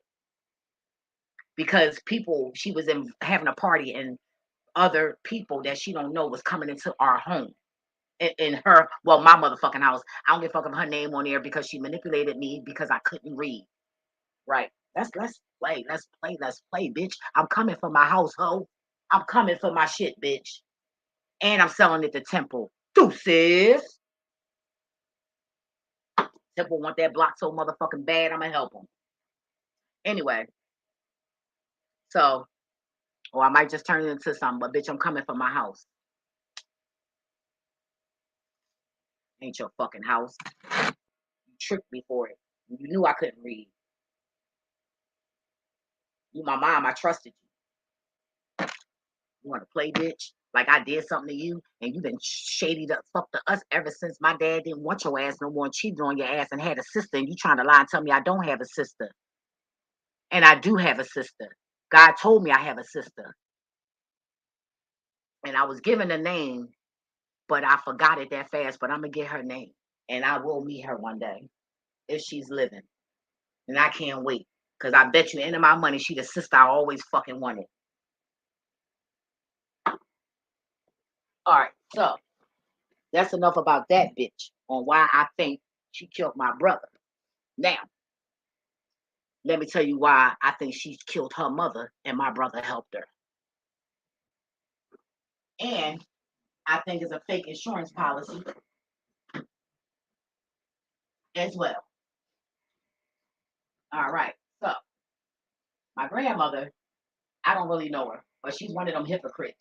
because people she was having a party and other people that she don't know was coming into our home in her my motherfucking house. I don't give a fuck if her name on there because she manipulated me because I couldn't read. Right. Let's play. Let's play. Let's play, bitch. I'm coming for my household. I'm coming for my shit, bitch. And I'm selling it to Temple. Deuces. Temple want that block so motherfucking bad. I'ma help him. Anyway, so or I might just turn it into something, but bitch, I'm coming for my house. Ain't your fucking house. You tricked me for it. You knew I couldn't read. You my mom, I trusted you. You want to play, bitch? Like I did something to you, and you been shady the fuck to us ever since my dad didn't want your ass no more and cheated on your ass and had a sister, and you trying to lie and tell me I don't have a sister. And I do have a sister. God told me I have a sister. And I was given a name, but I forgot it that fast. But I'm gonna get her name. And I will meet her one day if she's living. And I can't wait. Cause I bet you any of my money she the sister I always fucking wanted. All right, so that's enough about that bitch on why I think she killed my brother. Now, let me tell you why I think she killed her mother and my brother helped her. And I think it's a fake insurance policy as well. All right. So my grandmother, I don't really know her, but she's one of them hypocrites.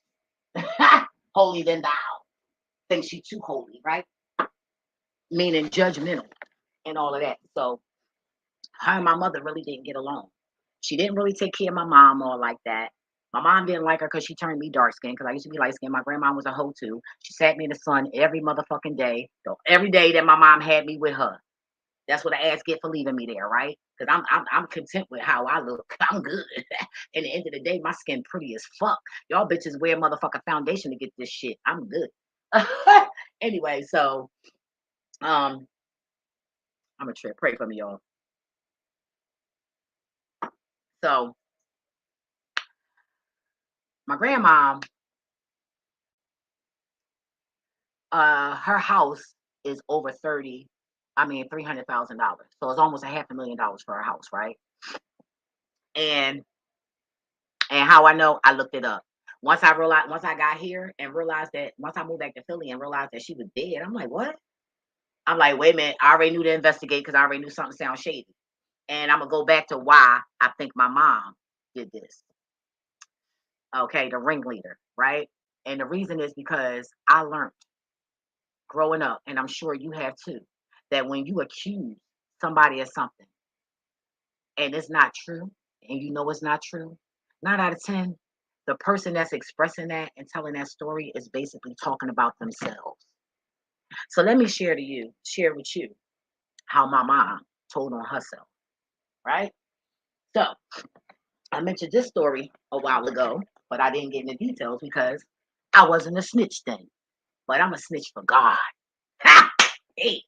Holy than thou. Thinks she too holy, right? Meaning judgmental and all of that. So her and my mother really didn't get along. She didn't really take care of my mom or like that. My mom didn't like her because she turned me dark skinned because I used to be light skinned. My grandma was a hoe too. She sat me in the sun every motherfucking day. So every day that my mom had me with her. That's what I ass get for leaving me there, right? Because I'm content with how I look. I'm good. At the end of the day, my skin pretty as fuck. Y'all bitches wear motherfucking foundation to get this shit. I'm good. Anyway, so I'm a trip. Pray for me, y'all. So my grandma Her house is over 30, I mean $300,000. So it's almost a $500,000 for her house, right? And how I know, I looked it up. Once I got here and realized that, once I moved back to Philly and realized that she was dead, I'm like, what? I'm like, wait a minute, I already knew to investigate because I already knew something sounds shady. And I'm gonna go back to why I think my mom did this. Okay, the ringleader, right? And the reason is because I learned growing up, and I'm sure you have too, that when you accuse somebody of something and it's not true, and you know it's not true, 9 out of 10, the person that's expressing that and telling that story is basically talking about themselves. So let me share with you how my mom told on herself, right? So I mentioned this story a while ago, but I didn't get into details because I wasn't a snitch then. But I'm a snitch for God. Ha! Hey,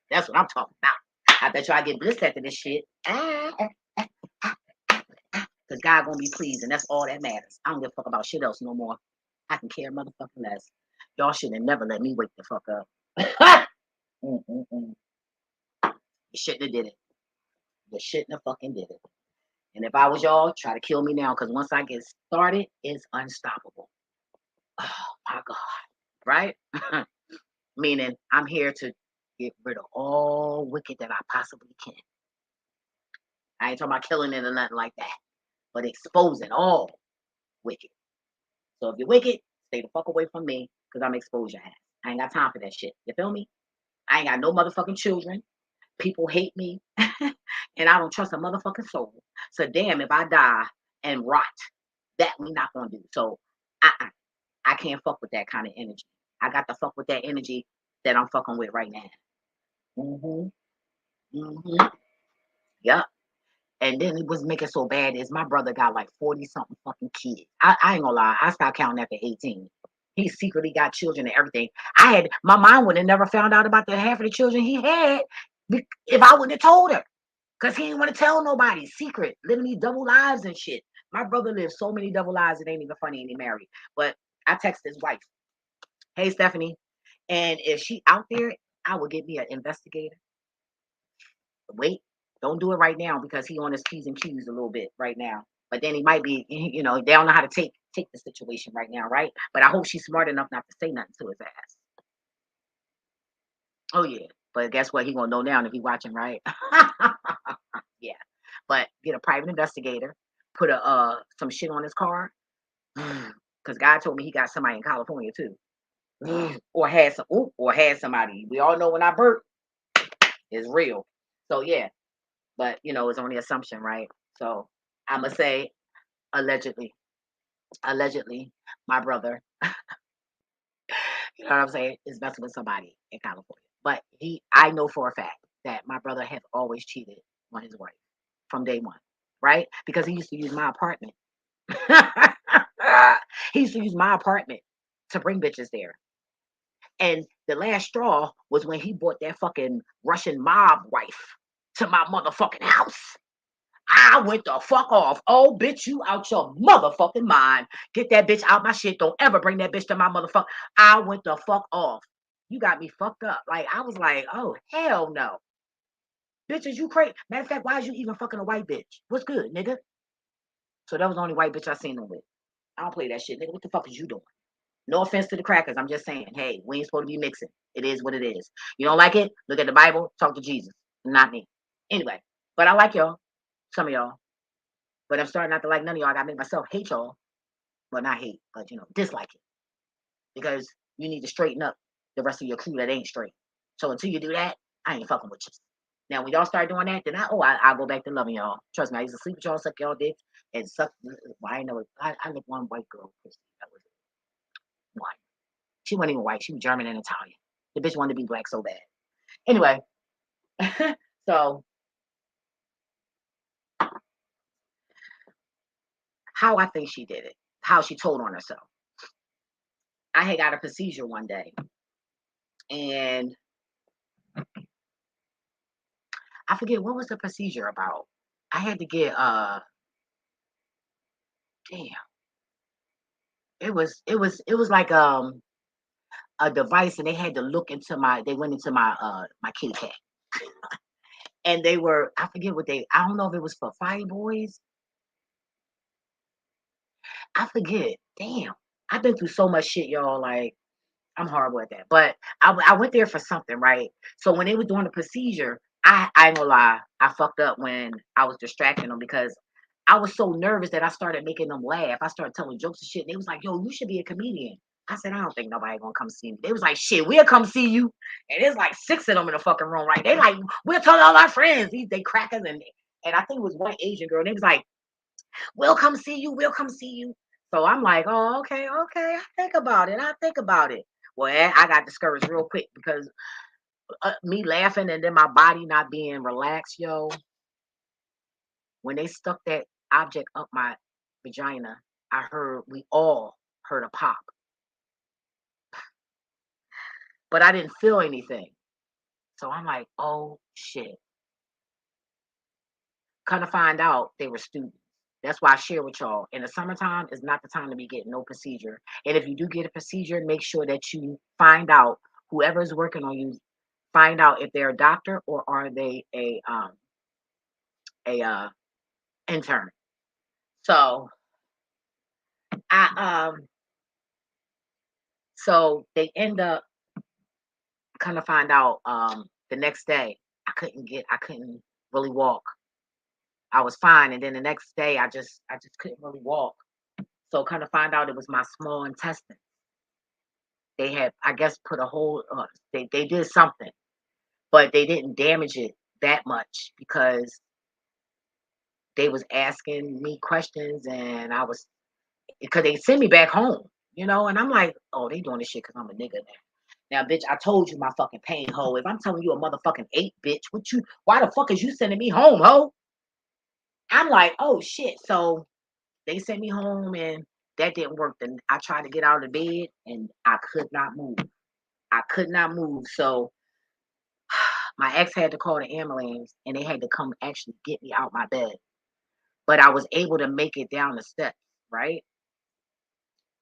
that's what I'm talking about. I bet you I get blessed after this shit. Because God gonna be pleased, and that's all that matters. I don't give a fuck about shit else no more. I can care motherfucking less. Y'all should have never let me wake the fuck up. Mm-mm-mm. You shouldn't have did it. You shouldn't have fucking did it. And if I was y'all, try to kill me now, because once I get started, it's unstoppable. Oh my God. Right? Meaning I'm here to get rid of all wicked that I possibly can. I ain't talking about killing it or nothing like that, but exposing all wicked. So if you're wicked, stay the fuck away from me because I'm expose your ass. I ain't got time for that shit. You feel me? I ain't got no motherfucking children. People hate me. And I don't trust a motherfucking soul. So damn if I die and rot. That we not gonna do. So I can't fuck with that kind of energy. I got to fuck with that energy that I'm fucking with right now. Mm-hmm. Mm-hmm. Yep. And then it was making so bad is my brother got like 40 something fucking kids. I ain't gonna lie, I stopped counting after 18. He secretly got children and everything. My mom would have never found out about the half of the children he had if I wouldn't have told her. Cause he didn't want to tell nobody. Secret, living these double lives and shit. My brother lives so many double lives, it ain't even funny, and he married. But I text his wife, hey Stephanie, and if she out there, I would get me an investigator. Wait, don't do it right now because he on his P's and Q's a little bit right now. But then he might be, they don't know how to take the situation right now, right? But I hope she's smart enough not to say nothing to his ass. Oh yeah. But guess what? He gonna know now if he watching, right? Yeah. But get a private investigator, put a some shit on his car. Because God told me he got somebody in California too. Or had somebody. We all know when I burp, it's real. So yeah. But it's only assumption, right? So I'ma say allegedly. Allegedly, my brother, you know what I'm saying, is messing with somebody in California. But I know for a fact that my brother has always cheated on his wife from day one, right? Because he used to use my apartment. He used to use my apartment to bring bitches there. And the last straw was when he brought that fucking Russian mob wife to my motherfucking house. I went the fuck off. Oh, bitch, you out your motherfucking mind. Get that bitch out my shit. Don't ever bring that bitch to my motherfucker. I went the fuck off. You got me fucked up. Like, I was like, oh, hell no. Bitches, you crazy. Matter of fact, why is you even fucking a white bitch? What's good, nigga? So that was the only white bitch I seen him with. I don't play that shit, nigga. What the fuck is you doing? No offense to the crackers. I'm just saying, hey, we ain't supposed to be mixing. It is what it is. You don't like it? Look at the Bible. Talk to Jesus. Not me. Anyway, but I like y'all. Some of y'all. But I'm starting not to like none of y'all. I gotta make myself hate y'all. Well, not hate, but dislike it. Because you need to straighten up the rest of your crew that ain't straight. So until you do that, I ain't fucking with you. Now when y'all start doing that, then I'll go back to loving y'all. Trust me, I used to sleep with y'all, suck y'all dicks, and suck. Well, I know I looked one white girl. That was one. She wasn't even white. She was German and Italian. The bitch wanted to be black so bad. Anyway, so how I think she did it, how she told on herself. I had got a procedure one day, and I forget what was the procedure about. I had to get damn. It was like a device, and they had to look into my. They went into my kitty cat, and they were. I forget what they. I don't know if it was for Fire Boys. I forget. Damn, I've been through so much shit, y'all. Like I'm horrible at that. But I went there for something, right? So when they were doing the procedure, I ain't gonna lie, I fucked up when I was distracting them because I was so nervous that I started making them laugh. I started telling jokes and shit. And they was like, "Yo, you should be a comedian." I said, "I don't think nobody gonna come see me." They was like, "Shit, we'll come see you." And there's like 6 of them in the fucking room, right? They like, "We'll tell all our friends." They crackers and I think it was one Asian girl. And they was like, "We'll come see you. We'll come see you." So I'm like, "Oh, okay, okay. I think about it. I think about it." Well, I got discouraged real quick because me laughing and then my body not being relaxed, yo. When they stuck that object up my vagina, we all heard a pop, but I didn't feel anything. So I'm like, oh shit. Kind of find out they were students. That's why I share with y'all. In the summertime is not the time to be getting no procedure. And if you do get a procedure, make sure that you find out whoever's working on you, find out if they're a doctor or are they a intern. So I so they end up kind of find out the next day I couldn't really walk. I was fine, and then the next day I just couldn't really walk. So kind of find out it was my small intestine. They had, I guess, put a whole they did something, but they didn't damage it that much because they was asking me questions, and I was because they sent me back home, and I'm like, oh, they doing this shit because I'm a nigga now. Now, bitch, I told you my fucking pain, hoe. If I'm telling you a motherfucking 8, bitch, why the fuck is you sending me home, hoe? I'm like, oh shit. So they sent me home and that didn't work. Then I tried to get out of the bed and I could not move. I could not move. So my ex had to call the ambulance and they had to come actually get me out my bed. But I was able to make it down the steps, right?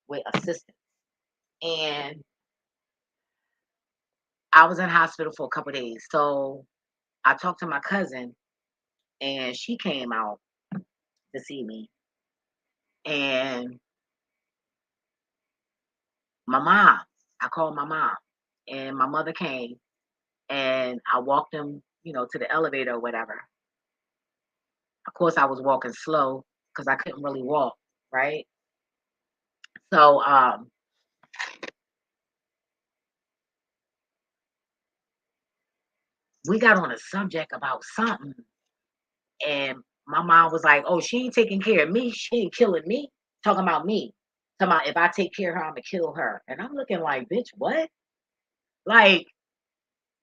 With assistance. And I was in hospital for a couple of days. So I talked to my cousin and she came out to see me. And my mom, I called my mom and my mother came and I walked them, to the elevator or whatever. Of course, I was walking slow because I couldn't really walk, right? So we got on a subject about something, and my mom was like, "Oh, she ain't taking care of me. She ain't killing me." Talking about me. Talking about if I take care of her, I'm gonna kill her. And I'm looking like, bitch, what? Like,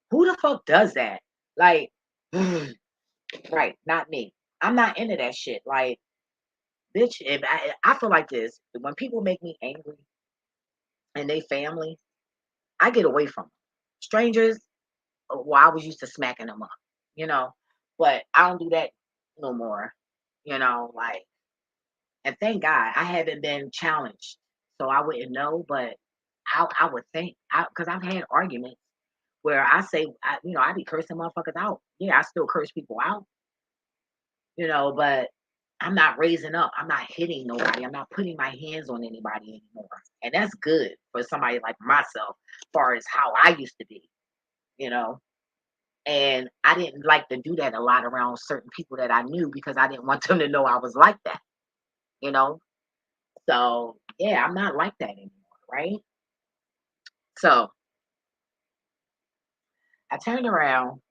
who the fuck does that? Like, right, not me. I'm not into that shit. Like, bitch, if I feel like this, when people make me angry and they family, I get away from them. Strangers, well, I was used to smacking them up, you know, but I don't do that no more, like, and thank God I haven't been challenged, so I wouldn't know, but I would think, because I've had arguments where I say, I be cursing motherfuckers out. Yeah, I still curse people out, but I'm not raising up. I'm not hitting nobody. I'm not putting my hands on anybody anymore. And that's good for somebody like myself, as far as how I used to be, you know. And I didn't like to do that a lot around certain people that I knew because I didn't want them to know I was like that, you know. So yeah, I'm not like that anymore, right? So I turned around.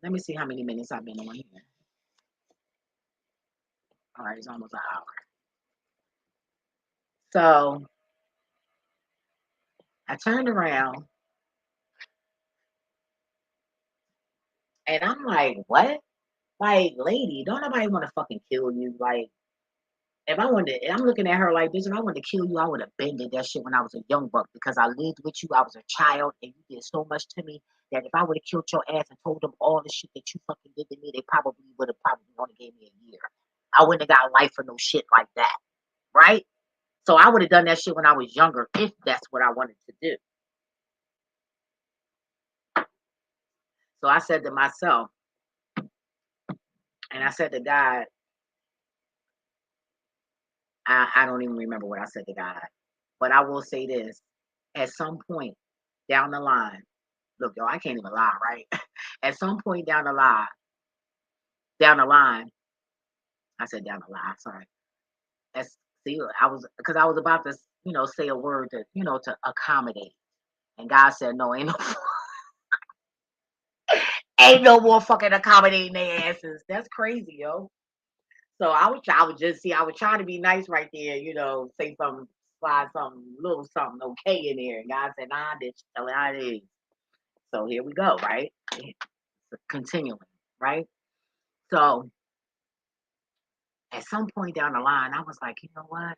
Let me see how many minutes I've been on here. All right, it's almost an hour. So I turned around and I'm like, what? Like, lady, don't nobody want to fucking kill you. Like, if I wanted to, I'm looking at her like, bitch, if I wanted to kill you, I would have bended that shit when I was a young buck because I lived with you. I was a child and you did so much to me that if I would have killed your ass and told them all the shit that you fucking did to me, they probably would have probably only gave me a year. I wouldn't have got life for no shit like that. Right? So I would have done that shit when I was younger if that's what I wanted to do. So I said to myself, and I said to God, I don't even remember what I said to God, but I will say this: at some point down the line, look, yo, I can't even lie, right? At some point down the line, I said down the line, sorry. As see, I was because I was about to, say a word to, to accommodate, and God said, no, ain't no, ain't no more fucking accommodating their asses. That's crazy, yo. So I would just see, I would try to be nice right there, say something, slide something, little something okay in there. And God said, nah, bitch, tell it how it is. So here we go, right? Continuing, right? So at some point down the line, I was like, you know what?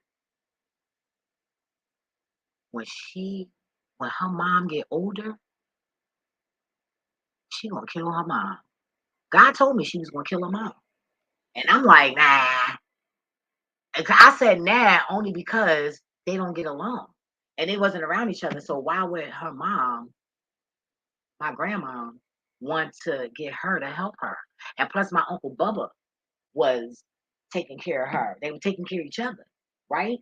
When she, when her mom get older, she gonna kill her mom. God told me she was gonna kill her mom, and I'm like, nah. And I said nah only because they don't get along, and they wasn't around each other. So why would her mom, my grandma, want to get her to help her? And plus, my uncle Bubba was taking care of her. They were taking care of each other, right?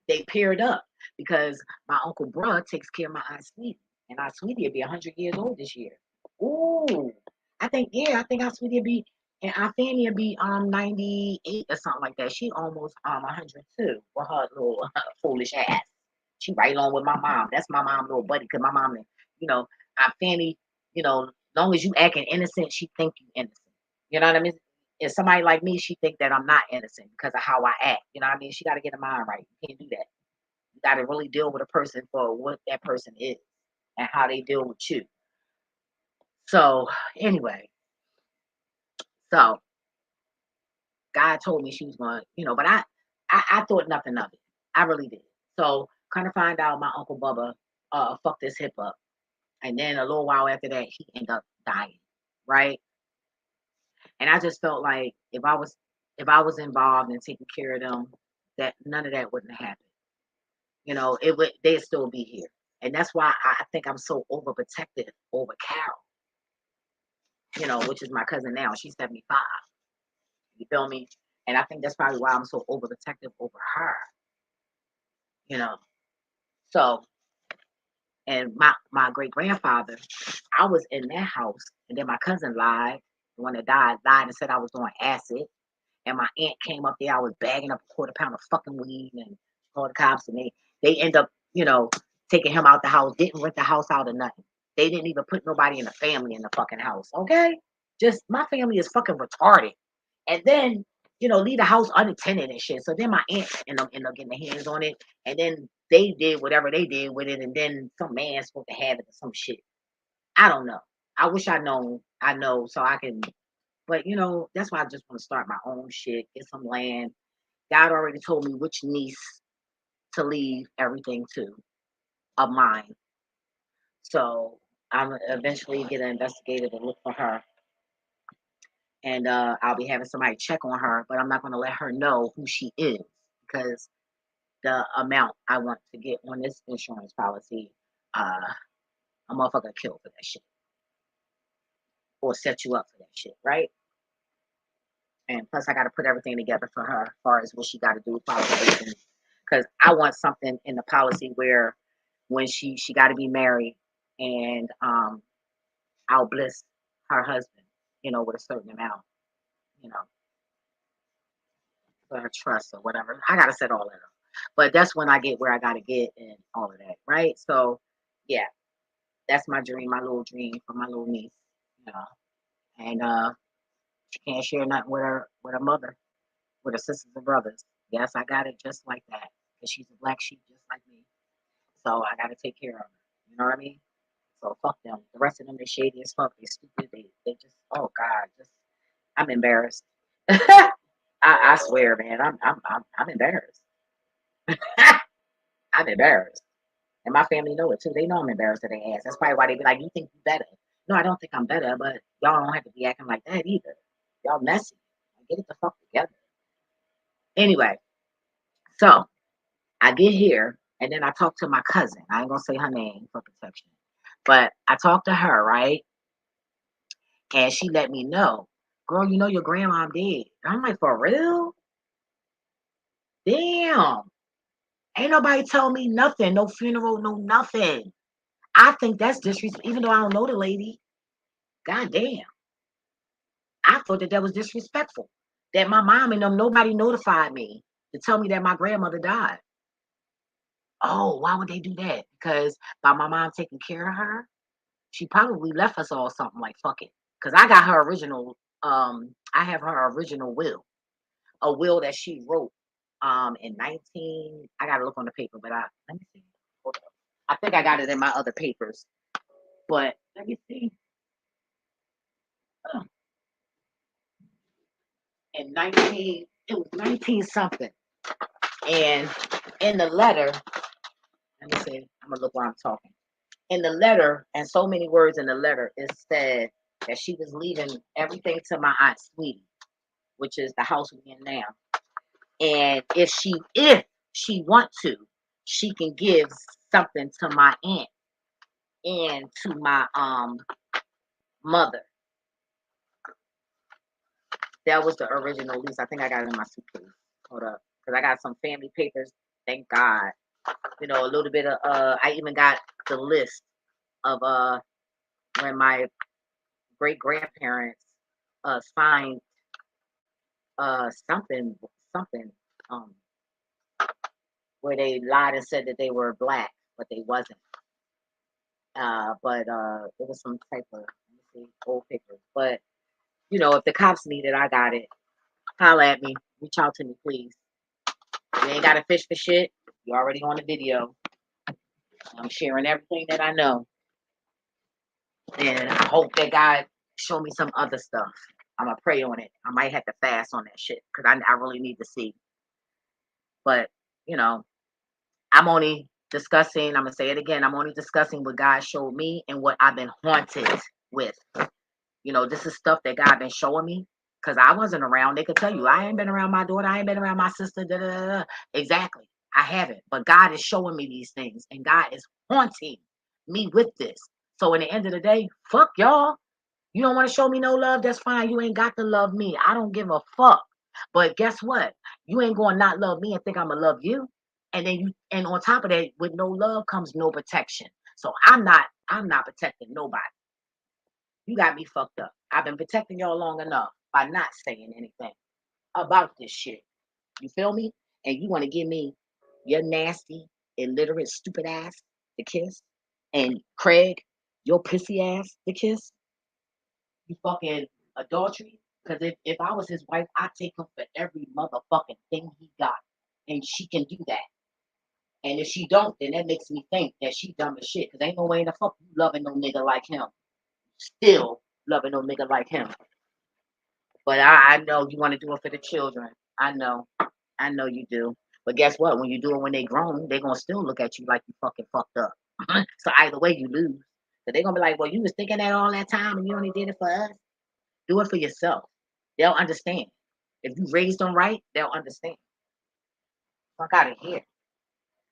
They paired up because my uncle bruh takes care of my aunt Sweetie, and aunt Sweetie will be 100 years old this year. Ooh, I think aunt Sweetie will be, and aunt Fanny will be 98 or something like that. She almost 102 with her little foolish ass. She right on with my mom. That's my mom little buddy, because my mom, aunt Fanny, long as you acting innocent, she think you innocent. You know what I mean? And somebody like me, she think that I'm not innocent because of how I act. You know what I mean? She got to get her mind right. You can't do that. You got to really deal with a person for what that person is and how they deal with you. So anyway, so God told me she was going, but I thought nothing of it. I really did. So kind of find out my uncle Bubba fucked his hip up, and then a little while after that, he ended up dying. Right, and I just felt like if I was involved in taking care of them, that none of that wouldn't happen. It would they'd still be here. And that's why I think I'm so overprotective over Carol, which is my cousin now. She's 75. You feel me? And I think that's probably why I'm so overprotective over her, you know. So, and my great grandfather, I was in that house, and then my cousin lied, the one that lied and said I was doing acid. And my aunt came up there. I was bagging up a quarter pound of fucking weed and called the cops, and they end up, taking him out the house. Didn't rent the house out or nothing. They didn't even put nobody in the family in the fucking house. Okay, just my family is fucking retarded. And then leave the house unattended and shit. So then my aunt end up getting their hands on it, and then they did whatever they did with it, and then some man supposed to have it or some shit. I don't know. I wish I known. I know so I can, but that's why I just want to start my own shit, get some land. God already told me which niece to leave everything to of mine. So I'm eventually get an investigator to look for her, and I'll be having somebody check on her, but I'm not going to let her know who she is because the amount I want to get on this insurance policy, a motherfucker kill for that shit or set you up for that shit, right? And plus, I got to put everything together for her as far as what she got to do with qualifications. Because I want something in the policy where when she got to be married, and I'll bliss her husband, with a certain amount, you know, for her trust or whatever. I got to set all that up. But that's when I get where I got to get and all of that, right? So, yeah, that's my dream, my little dream for my little niece, you know. And she can't share nothing with her mother, with her sisters and brothers. Yes, I got it just like that because she's a black sheep just like me. So I got to take care of her. You know what I mean? So fuck them. The rest of them, they shady as fuck. They stupid. They just, oh God, just I'm embarrassed. I swear, man, I'm embarrassed. I'm embarrassed, and my family know it too. They know I'm embarrassed of their ass. That's probably why they be like, "You think you better?" No, I don't think I'm better, but y'all don't have to be acting like that either. Y'all messy. Get it the fuck together. Anyway, so I get here, and then I talk to my cousin. I ain't gonna say her name for protection, but I talk to her, right? And she let me know, girl, you know your grandma dead. I'm like, for real? Damn. Ain't nobody told me nothing. No funeral, no nothing. I think that's disrespect, even though I don't know the lady. God damn. I thought that was disrespectful. That my mom and them, nobody notified me to tell me that my grandmother died. Oh, why would they do that? Because by my mom taking care of her, she probably left us all something like fuck it. Because I got her original, I have her original will, a will that she wrote in 19. I gotta look on the paper, but let me see. Hold up. I think I got it in my other papers. But let me see. Oh, in 19, it was 19 something. And in the letter, let me see, I'm gonna look while I'm talking. In the letter, and so many words in the letter, it said that she was leaving everything to my aunt Sweetie, which is the house we're in now. And if she want to, she can give something to my aunt and to my mother. That was the original lease. I think I got it in my suitcase. Hold up, because I got some family papers. Thank God. You know, a little bit of I even got the list of when my great grandparents signed something um where they lied and said that they were black, but they wasn't. But it was some type of, let me see, old papers. But you know, if the cops need it, I got it. Holla at me. Reach out to me, please. You ain't gotta fish for shit. You already on the video. I'm sharing everything that I know. And I hope that God show me some other stuff. I'm gonna pray on it. I might have to fast on that shit because I really need to see. But you know, I'm only discussing. I'm gonna say it again. I'm only discussing what God showed me and what I've been haunted with. You know, this is stuff that God been showing me because I wasn't around. They could tell you I ain't been around my daughter. I ain't been around my sister. Da, da, da, da. Exactly, I haven't. But God is showing me these things, and God is haunting me with this. So, in the end of the day, fuck y'all. You don't want to show me no love? That's fine. You ain't got to love me. I don't give a fuck. But guess what? You ain't going to not love me and think I'm going to love you. And then and on top of that, with no love comes no protection. So I'm not protecting nobody. You got me fucked up. I've been protecting y'all long enough by not saying anything about this shit. You feel me? And you want to give me your nasty, illiterate, stupid ass to kiss? And Craig, your pissy ass to kiss? You fucking adultery. Because if I was his wife, I'd take him for every motherfucking thing he got. And she can do that. And if she don't, then that makes me think that she dumb as shit. Because ain't no way in the fuck you loving no nigga like him. Still loving no nigga like him. But I know you want to do it for the children. I know. I know you do. But guess what? When you do it when they grown, they going to still look at you like you fucking fucked up. So either way, you lose. So they're going to be like, well, you was thinking that all that time and you only did it for us. Do it for yourself. They'll understand. If you raised them right, they'll understand. Fuck out of here.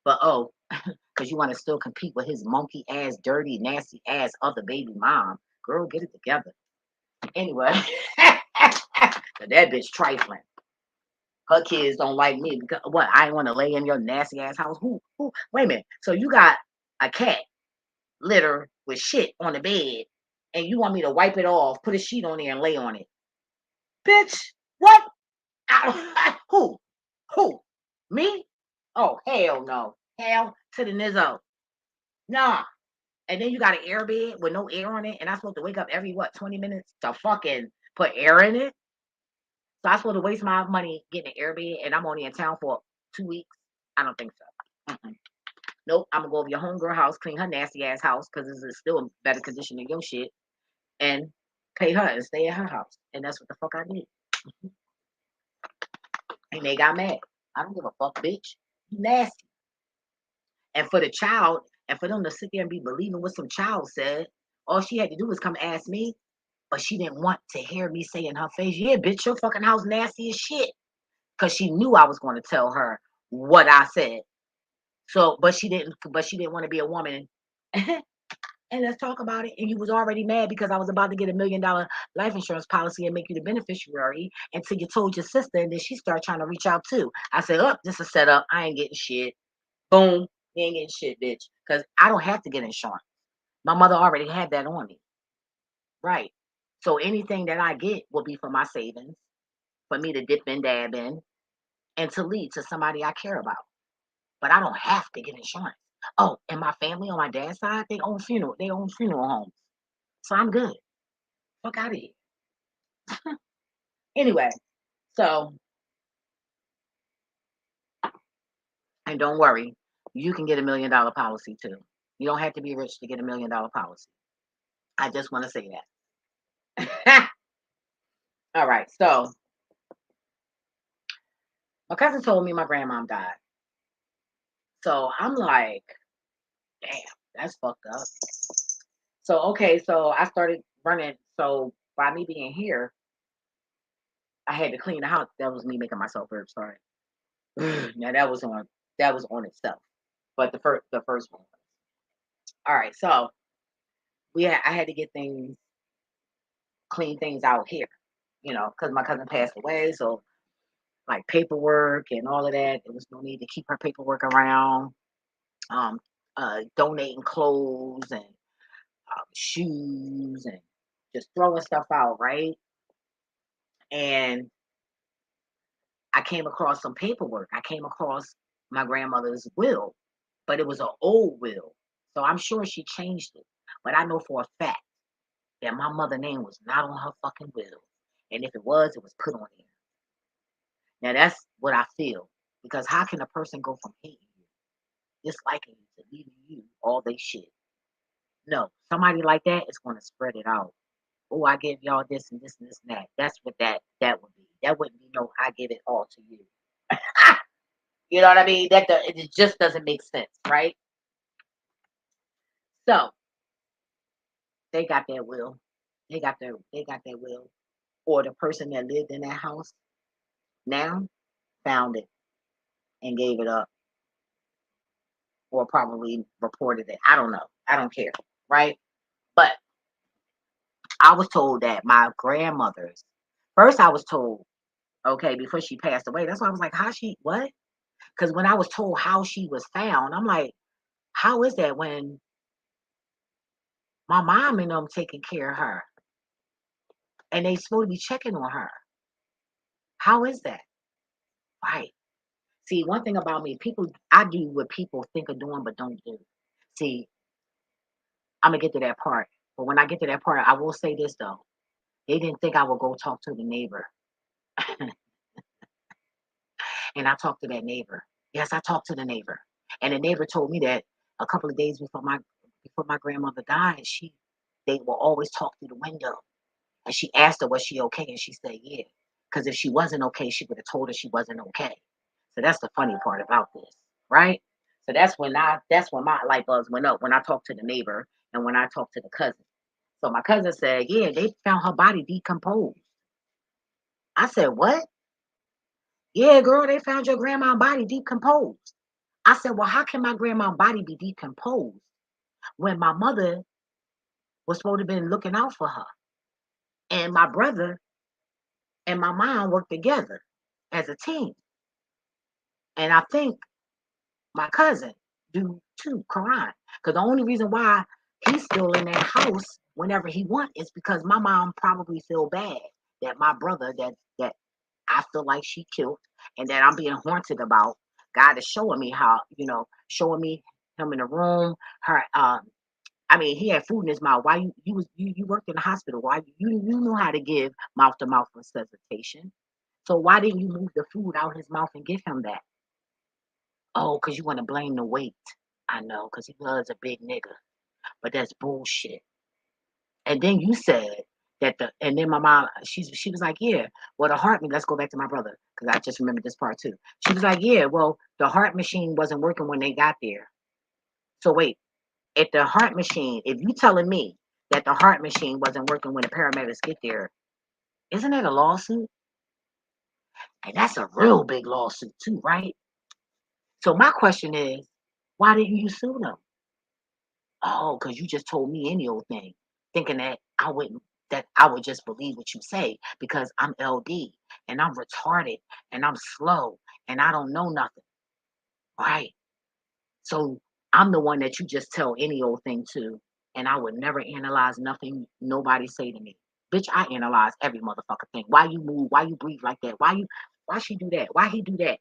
But oh, because you want to still compete with his monkey ass, dirty, nasty ass other baby mom. Girl, get it together. Anyway, that bitch trifling. Her kids don't like me because what? I want to lay in your nasty ass house. Who? Wait a minute. So you got a cat litter with shit on the bed, and you want me to wipe it off, put a sheet on there, and lay on it? Bitch, what? Who? Who? Me? Oh, hell no. Hell to the nizzo. Nah. And then you got an air bed with no air on it, and I'm supposed to wake up every, 20 minutes to fucking put air in it? So I'm supposed to waste my money getting an air bed, and I'm only in town for 2 weeks? I don't think so. Mm-mm. Nope. I'm going to go over your homegirl house, clean her nasty ass house, because it's still in better condition than your shit, and pay her and stay at her house. And that's what the fuck I did. And they got mad. I don't give a fuck, bitch. You nasty. And for the child, and for them to sit there and be believing what some child said, all she had to do was come ask me, but she didn't want to hear me say in her face, yeah, bitch, your fucking house nasty as shit. Because she knew I was going to tell her what I said. So, but she didn't want to be a woman and let's talk about it. And you was already mad because I was about to get $1 million life insurance policy and make you the beneficiary until you told your sister, and then she started trying to reach out too. I said, "Oh, this is set up. I ain't getting shit." Boom, you ain't getting shit, bitch, because I don't have to get insurance. My mother already had that on me, right? So anything that I get will be for my savings, for me to dip and dab in, and to lead to somebody I care about. But I don't have to get insurance. Oh, and my family on my dad's side, they own funeral homes. So I'm good. Fuck out of here. Anyway, so and don't worry, you can get $1 million policy too. You don't have to be rich to get $1 million policy. I just want to say that. All right, so my cousin told me my grandmom died. So I'm like, damn, that's fucked up. So okay, so I started running. So by me being here, I had to clean the house. That was me making myself very sorry. Now that was on itself. But the first one. All right, so I had to get things clean things out here, because my cousin passed away. So like paperwork and all of that, there was no need to keep her paperwork around. Um, donating clothes and shoes and just throwing stuff out, right? And I came across some paperwork. I came across my grandmother's will, but it was an old will. So I'm sure she changed it. But I know for a fact that my mother name was not on her fucking will. And if it was put on there. Now that's what I feel. Because how can a person go from hating you, disliking you, to leaving you all they shit? No, somebody like that is going to spread it out. Oh, I give y'all this and this and this and that. That's what that would be. That wouldn't be no, I give it all to you. You know what I mean? It just doesn't make sense, right? So they got their will. They got their will. Or the person that lived in that house now found it and gave it up, or probably reported it. I don't know. I don't care, right? But I was told that my grandmother's first I was told, okay, before she passed away. That's why I was like, how she what? Because when I was told how she was found, I'm like, how is that when my mom and them taking care of her and they supposed to be checking on her? How is that? Right. See, one thing about me, I do what people think of doing but don't do. See, I'm gonna get to that part. But when I get to that part, I will say this though. They didn't think I would go talk to the neighbor. And I talked to that neighbor. Yes, I talked to the neighbor. And the neighbor told me that a couple of days before my grandmother died, they will always talk through the window. And she asked her, was she okay? And she said, yeah. Because if she wasn't okay, she would have told her she wasn't okay. So that's the funny part about this, right? So that's when my light bulbs went up when I talked to the neighbor and when I talked to the cousin. So my cousin said, yeah, they found her body decomposed. I said, what? Yeah, girl, they found your grandma's body decomposed. I said, well, how can my grandma's body be decomposed when my mother was supposed to have been looking out for her? And my brother and my mom worked together as a team. And I think my cousin do too, Karan. Because the only reason why he's still in that house whenever he wants is because my mom probably feel bad that my brother that I feel like she killed and that I'm being haunted about. God is showing me how, showing me him in the room, her I mean, he had food in his mouth. Why you worked in the hospital? Why you know how to give mouth to mouth resuscitation? So why didn't you move the food out his mouth and give him that? Oh, because you want to blame the weight. I know, because he was a big nigga, but that's bullshit. And then you said and then my mom, she was like, yeah, well, the heart, let's go back to my brother, because I just remembered this part too. She was like, yeah, well, the heart machine wasn't working when they got there. So wait, if you telling me that the heart machine wasn't working when the paramedics get there, isn't that a lawsuit? And that's a real big lawsuit too, right? So my question is, why didn't you sue them? Oh, because you just told me any old thing, thinking that I would just believe what you say because I'm LD and I'm retarded and I'm slow and I don't know nothing. Right. So I'm the one that you just tell any old thing to, and I would never analyze nothing nobody say to me. Bitch, I analyze every motherfucking thing. Why you move? Why you breathe like that? Why she do that? Why he do that?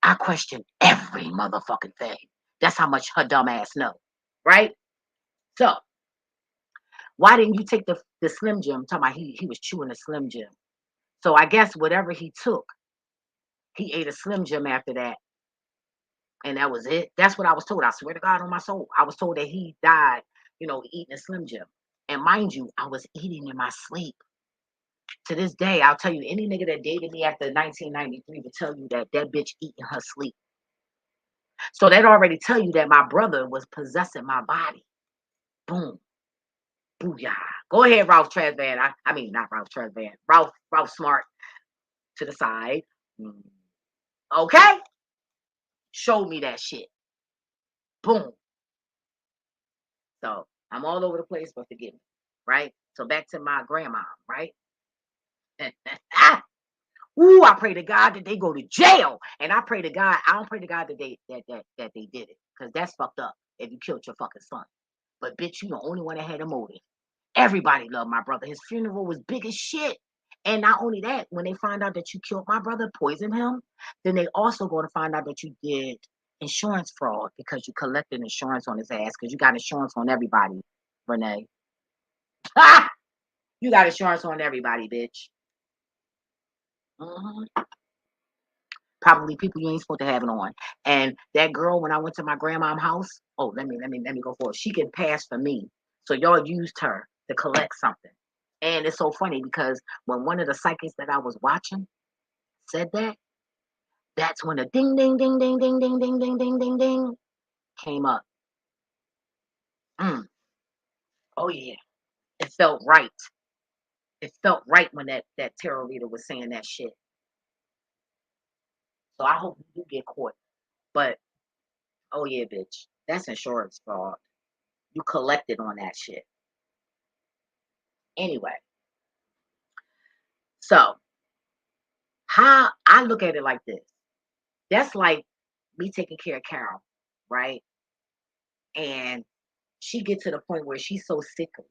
I question every motherfucking thing. That's how much her dumb ass know. Right? So why didn't you take the Slim Jim? Talking about he was chewing a Slim Jim. So I guess whatever he took, he ate a Slim Jim after that, and that was it. That's what I was told. I swear to God on my soul, I was told that he died, eating a Slim Jim. And mind you, I was eating in my sleep. To this day, I'll tell you, any nigga that dated me after 1993 will tell you that that bitch eat in her sleep. So that already tell you that my brother was possessing my body. Boom, booyah. Go ahead, Ralph Tresvant. I mean, not Ralph Tresvant. Ralph Smart to the side. Mm. Okay, show me that shit. Boom. So I'm all over the place, but forgive me. Right. So back to my grandma. Right. Ooh, I pray to God that they go to jail, and I pray to God. I don't pray to God that they did it, because that's fucked up. If you killed your fucking son, but bitch, you the only one that had a motive. Everybody loved my brother. His funeral was big as shit. And not only that, when they find out that you killed my brother, poisoned him, then they also going to find out that you did insurance fraud because you collected insurance on his ass because you got insurance on everybody, Renee. Ha! You got insurance on everybody, bitch. Mhm. Probably people you ain't supposed to have it on. And that girl, when I went to my grandma's house, oh, let me go forward. She can pass for me. So y'all used her to collect something. And it's so funny because when one of the psychics that I was watching said that, that's when the ding ding ding ding ding ding ding ding ding ding ding came up. Mm. Oh yeah. It felt right. It felt right when that tarot reader was saying that shit. So I hope you do get caught. But oh yeah, bitch. That's insurance fraud. You collected on that shit. Anyway, so how I look at it like this. That's like me taking care of Carol, right? And she get to the point where she's so sickly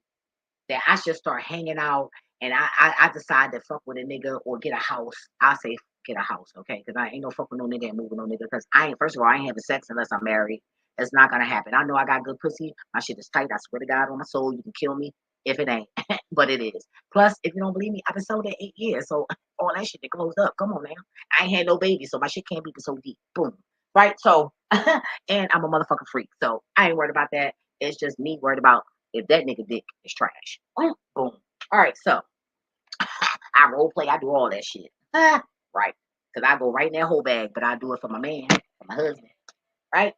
that I should start hanging out and I decide to fuck with a nigga or get a house. I say get a house, okay? Because I ain't no fuck with no nigga and moving no nigga. Because I ain't, first of all, I ain't having sex unless I'm married. It's not gonna happen. I know I got good pussy. My shit is tight. I swear to God on my soul, you can kill me if it ain't. But it is. Plus, if you don't believe me, I've been sold at 8 years. So all that shit that closed up. Come on now. I ain't had no baby, so my shit can't be so deep. Boom. Right? So and I'm a motherfucking freak. So I ain't worried about that. It's just me worried about if that nigga dick is trash. Boom. All right, so I role play, I do all that shit. Right. Because I go right in that whole bag, but I do it for my man, for my husband. Right?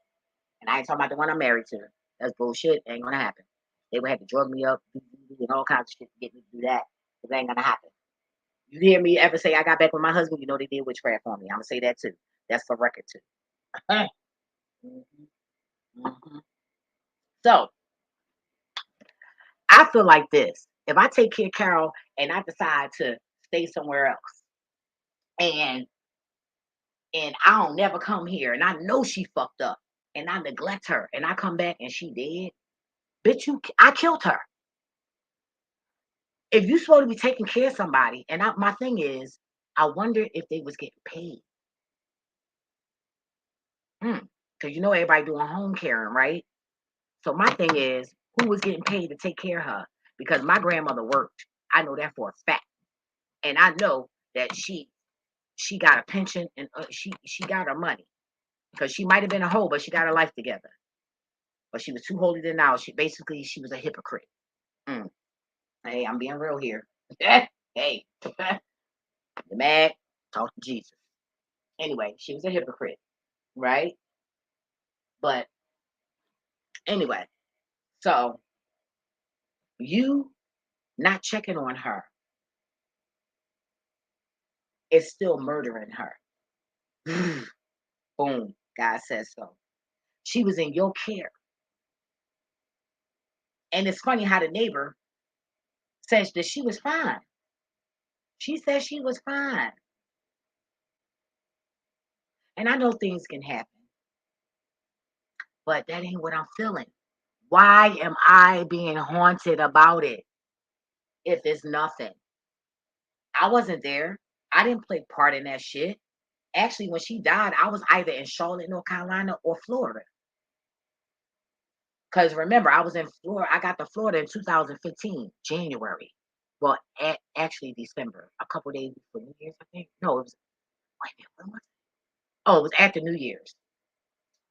And I ain't talking about the one I'm married to. That's bullshit. Ain't gonna happen. They would have to drug me up, and all kinds of shit to get me to do that. Because ain't gonna happen. You hear me ever say I got back with my husband, you know they did witchcraft on me. I'm gonna say that too. That's the record too. Mhm, mhm. So I feel like this. If I take care of Carol and I decide to stay somewhere else and I don't never come here and I know she fucked up and I neglect her and I come back and she dead, bitch, I killed her. If you supposed to be taking care of somebody, and my thing is, I wonder if they was getting paid. Because you know everybody doing home caring, right? So my thing is, who was getting paid to take care of her? Because my grandmother worked. I know that for a fact. And I know that she got a pension and she got her money because she might have been a hoe, but she got her life together. But she was too holy than now. She was a hypocrite. Mm. Hey, I'm being real here. Hey, you mad? Talk to Jesus. Anyway, she was a hypocrite, right? But anyway, so you not checking on her is still murdering her. Boom. God says so. She was in your care. And it's funny how the neighbor says that she was fine. She said she was fine. And I know things can happen, but that ain't what I'm feeling. Why am I being haunted about it if it's nothing? I wasn't there. I didn't play part in that shit. Actually, when she died, I was either in Charlotte, North Carolina or Florida. Because remember, I was in Florida. I got to Florida in 2015, January. Well, actually December, a couple days before New Year's, I think. No, it was, wait a minute, when was it? Oh, it was after New Year's,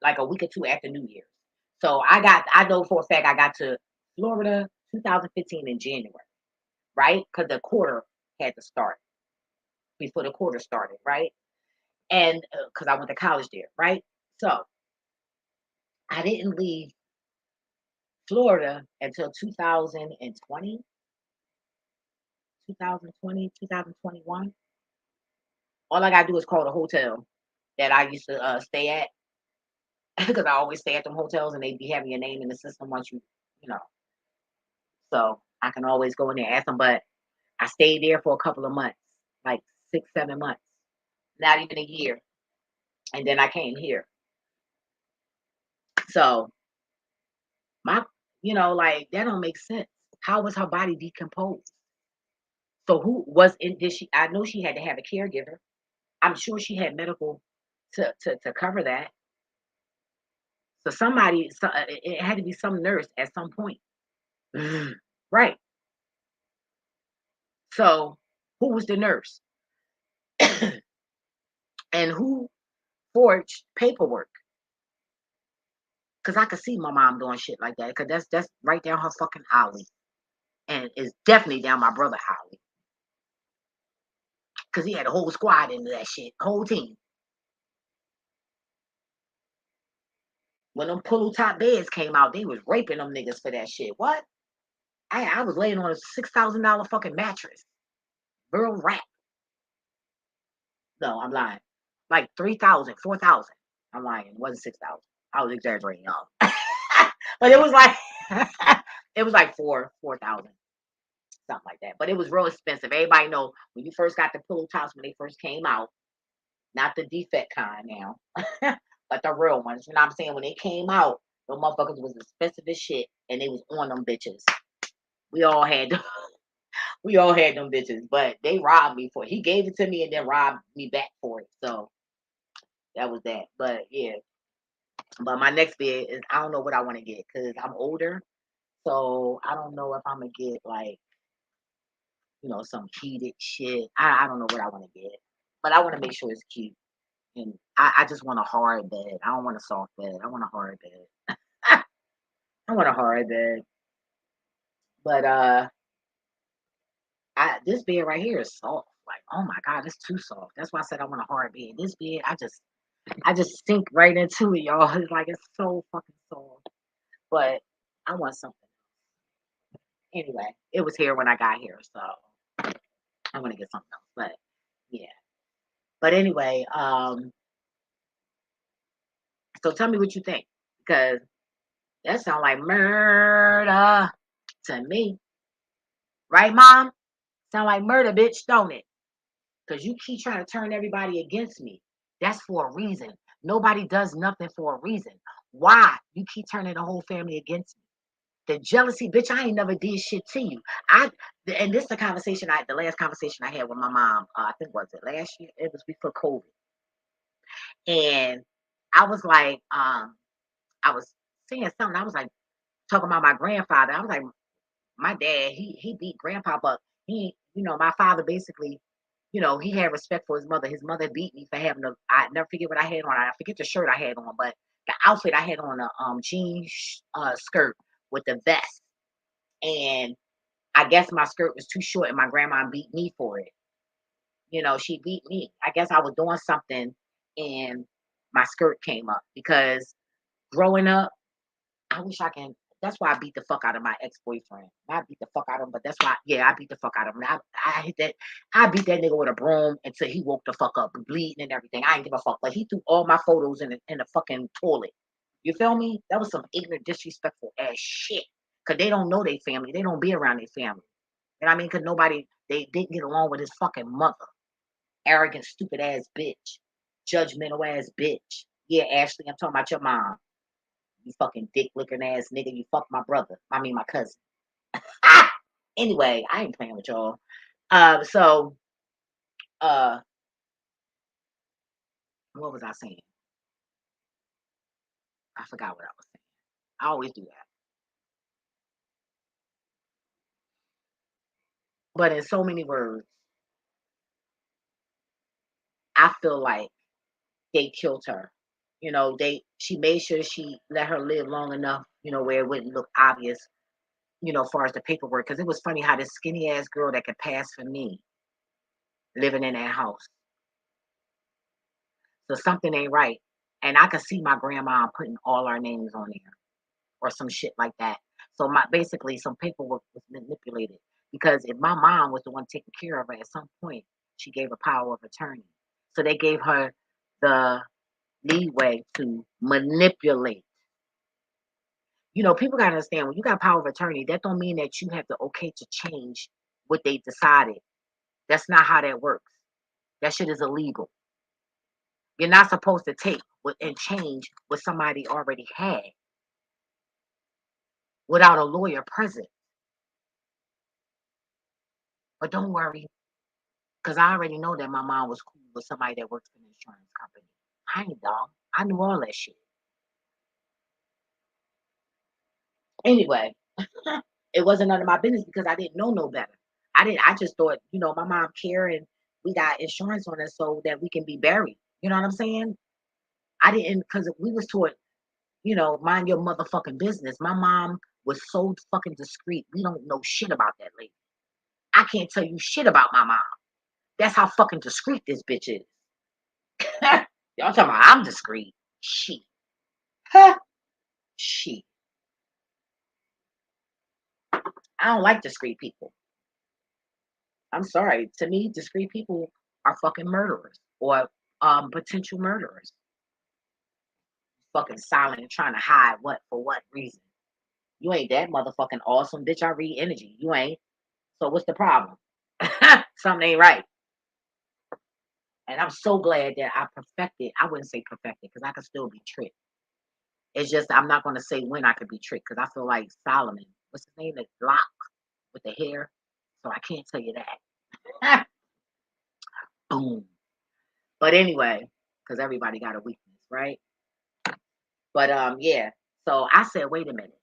like a week or two after New Year's. So I know for a fact I got to Florida 2015 in January, right? Because the quarter had to start before the quarter started, right? And because I went to college there, right? So I didn't leave Florida until 2020, 2020, 2021. All I gotta do is call the hotel that I used to stay at because I always stay at them hotels and they be having your name in the system once you know. So I can always go in there and ask them. But I stayed there for a couple of months, like 6, 7 months, not even a year, and then I came here. So my, like that don't make sense. How was her body decomposed? So who was in? Did she? I know she had to have a caregiver. I'm sure she had medical to cover that. So somebody, it had to be some nurse at some point. Right. So who was the nurse? And who forged paperwork? Because I could see my mom doing shit like that. Because that's right down her fucking alley, and it's definitely down my brother alley. Because he had a whole squad into that shit, whole team. When them pillow top beds came out, they was raping them niggas for that shit. What? I was laying on a $6,000 fucking mattress. Real rap. No, I'm lying. Like 3,000, 4,000. I'm lying. It wasn't 6,000. I was exaggerating, y'all. But it was like it was like 4,000, something like that. But it was real expensive. Everybody know when you first got the pillow tops when they first came out, not the defect kind now, but the real ones. You know what I'm saying? When they came out, the motherfuckers was expensive as shit, and they was on them bitches. We all had them. We all had them bitches, but they robbed me for it. He gave it to me and then robbed me back for it. So that was that. But yeah, but my next bid is I don't know what I want to get because I'm older. So I don't know if I'm gonna get like, some heated shit. I don't know what I want to get. But I want to make sure it's cute. And I just want a hard bed. I don't want a soft bed. I want a hard bed. I want a hard bed. But this bed right here is soft. Like, oh my God, it's too soft. That's why I said I want a hard bed. This bed, I just sink right into it, y'all. It's like it's so fucking soft. But I want something. Anyway, it was here when I got here, so I want to get something else. But yeah. But anyway, so tell me what you think. Because that sounds like murder to me. Right, Mom? Sound like murder, bitch, don't it? Because you keep trying to turn everybody against me. That's for a reason. Nobody does nothing for a reason. Why? You keep turning the whole family against me. The jealousy, bitch, I ain't never did shit to you. And this is the last conversation I had with my mom, I think was it last year? It was before COVID. And I was like, I was saying something. I was like talking about my grandfather. I was like, my dad, he beat grandpa up. My father basically, he had respect for his mother. His mother beat me for having I never forget what I had on. I forget the shirt I had on, but the outfit I had on a jean skirt with the vest. And I guess my skirt was too short and my grandma beat me for it. She beat me. I guess I was doing something and my skirt came up because growing up, I wish I can. That's why I beat the fuck out of my ex-boyfriend. I beat the fuck out of him, but that's why, yeah, I beat the fuck out of him. I hit that. I beat that nigga with a broom until he woke the fuck up, bleeding and everything. I ain't give a fuck. But he threw all my photos in the fucking toilet. You feel me? That was some ignorant, disrespectful ass shit. Because they don't know their family. They don't be around their family. You know what I mean? Because nobody, they didn't get along with his fucking mother. Arrogant, stupid ass bitch. Judgmental ass bitch. Yeah, Ashley, I'm talking about your mom. You fucking dick licking ass nigga. You fuck my brother. I mean, my cousin. Ah! Anyway, I ain't playing with y'all. So, uh, what was I saying? I forgot what I was saying. I always do that. But in so many words, I feel like they killed her. You know, she made sure she let her live long enough, where it wouldn't look obvious, as far as the paperwork. Because it was funny how this skinny ass girl that could pass for me living in that house. So something ain't right. And I could see my grandma putting all our names on there or some shit like that. So basically some paperwork was manipulated because if my mom was the one taking care of her at some point, she gave a power of attorney. So they gave her the leeway to manipulate. People gotta understand when you got power of attorney, that don't mean that you have the okay to change what they decided. That's not how that works. That shit is illegal. You're not supposed to take and change what somebody already had without a lawyer present. But don't worry, because I already know that my mom was cool with somebody that works for an insurance company. I ain't dumb. I knew all that shit. Anyway, it wasn't none of my business because I didn't know no better. I just thought, my mom care and we got insurance on us so that we can be buried. You know what I'm saying? I didn't because we was taught, mind your motherfucking business. My mom was so fucking discreet. We don't know shit about that lady. I can't tell you shit about my mom. That's how fucking discreet this bitch is. Y'all talking about I'm discreet. She. Huh? She. I don't like discreet people. I'm sorry. To me, discreet people are fucking murderers or potential murderers. Fucking silent and trying to hide what for what reason? You ain't that motherfucking awesome, bitch. I read energy. You ain't. So what's the problem? Something ain't right. And I'm so glad that I perfected. I wouldn't say perfected because I could still be tricked. It's just I'm not going to say when I could be tricked because I feel like Solomon. What's his name? The Glock with the hair. So I can't tell you that. Boom. But anyway, because everybody got a weakness, right? But yeah. So I said, wait a minute.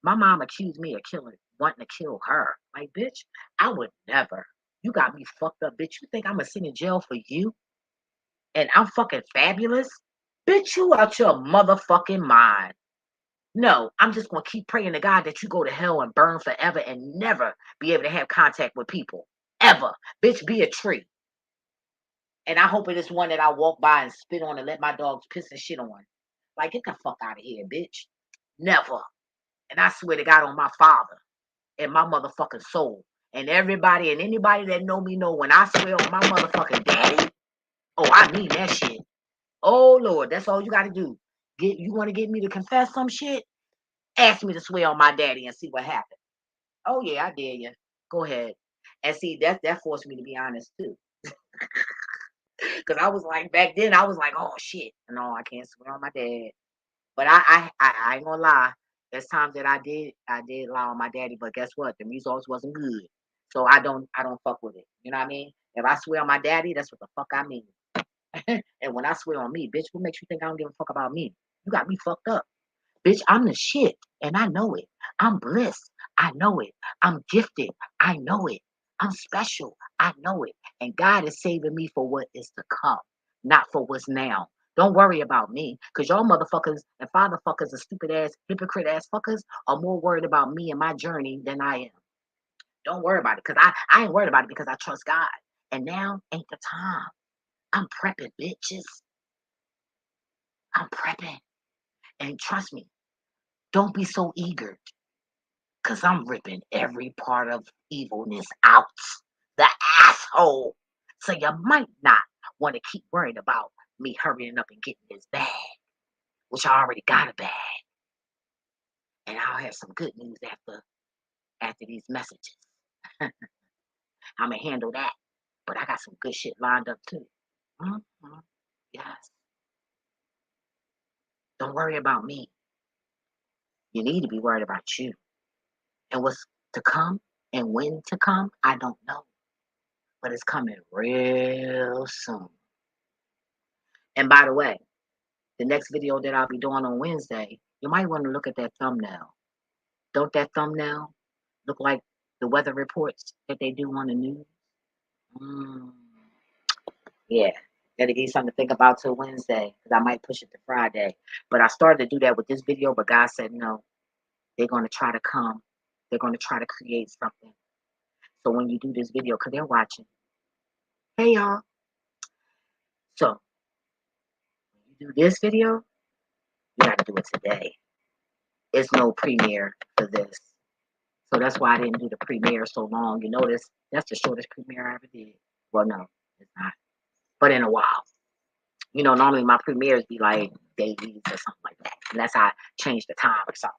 My mom accused me of wanting to kill her. Like, bitch, I would never. You got me fucked up, bitch. You think I'm gonna sit in jail for you? And I'm fucking fabulous? Bitch, you out your motherfucking mind. No, I'm just gonna keep praying to God that you go to hell and burn forever and never be able to have contact with people. Ever. Bitch, be a tree. And I hope it is one that I walk by and spit on and let my dogs piss and shit on. Like, get the fuck out of here, bitch. Never. And I swear to God on my father and my motherfucking soul. And everybody and anybody that know when I swear on my motherfucking daddy, oh, I mean that shit. Oh Lord, that's all you gotta do. You wanna get me to confess some shit? Ask me to swear on my daddy and see what happens. Oh yeah, I dare you. Go ahead. And see that forced me to be honest too. Cause I was like back then I was like, oh shit. No, I can't swear on my dad. But I ain't gonna lie. There's times that I did lie on my daddy, but guess what? The results wasn't good. So I don't fuck with it. You know what I mean? If I swear on my daddy, that's what the fuck I mean. And when I swear on me, bitch, what makes you think I don't give a fuck about me? You got me fucked up. Bitch, I'm the shit and I know it. I'm blessed. I know it. I'm gifted. I know it. I'm special. I know it. And God is saving me for what is to come, not for what's now. Don't worry about me because y'all motherfuckers and father fuckers and stupid ass, hypocrite ass fuckers are more worried about me and my journey than I am. Don't worry about it because I ain't worried about it because I trust God. And now ain't the time. I'm prepping, bitches. I'm prepping. And trust me, don't be so eager because I'm ripping every part of evilness out the asshole. So you might not want to keep worrying about me hurrying up and getting this bag, which I already got a bag. And I'll have some good news after these messages. I'm gonna handle that. But I got some good shit lined up too. Mhm. Yes. Don't worry about me. You need to be worried about you. And what's to come and when to come, I don't know. But it's coming real soon. And by the way, the next video that I'll be doing on Wednesday, you might want to look at that thumbnail. Don't that thumbnail look like the weather reports that they do on the news? Mm, yeah. Gotta give you something to think about till Wednesday, because I might push it to Friday. But I started to do that with this video, but God said no. They're going to try to come. They're going to try to create something. So when you do this video, because they're watching, hey y'all. So when you do this video, you got to do it today. It's no premiere for this. So that's why I didn't do the premiere so long. You notice that's the shortest premiere I ever did. Well, no, it's not. But in a while. You know, normally my premieres be like dailies or something like that. Unless I change the time or something.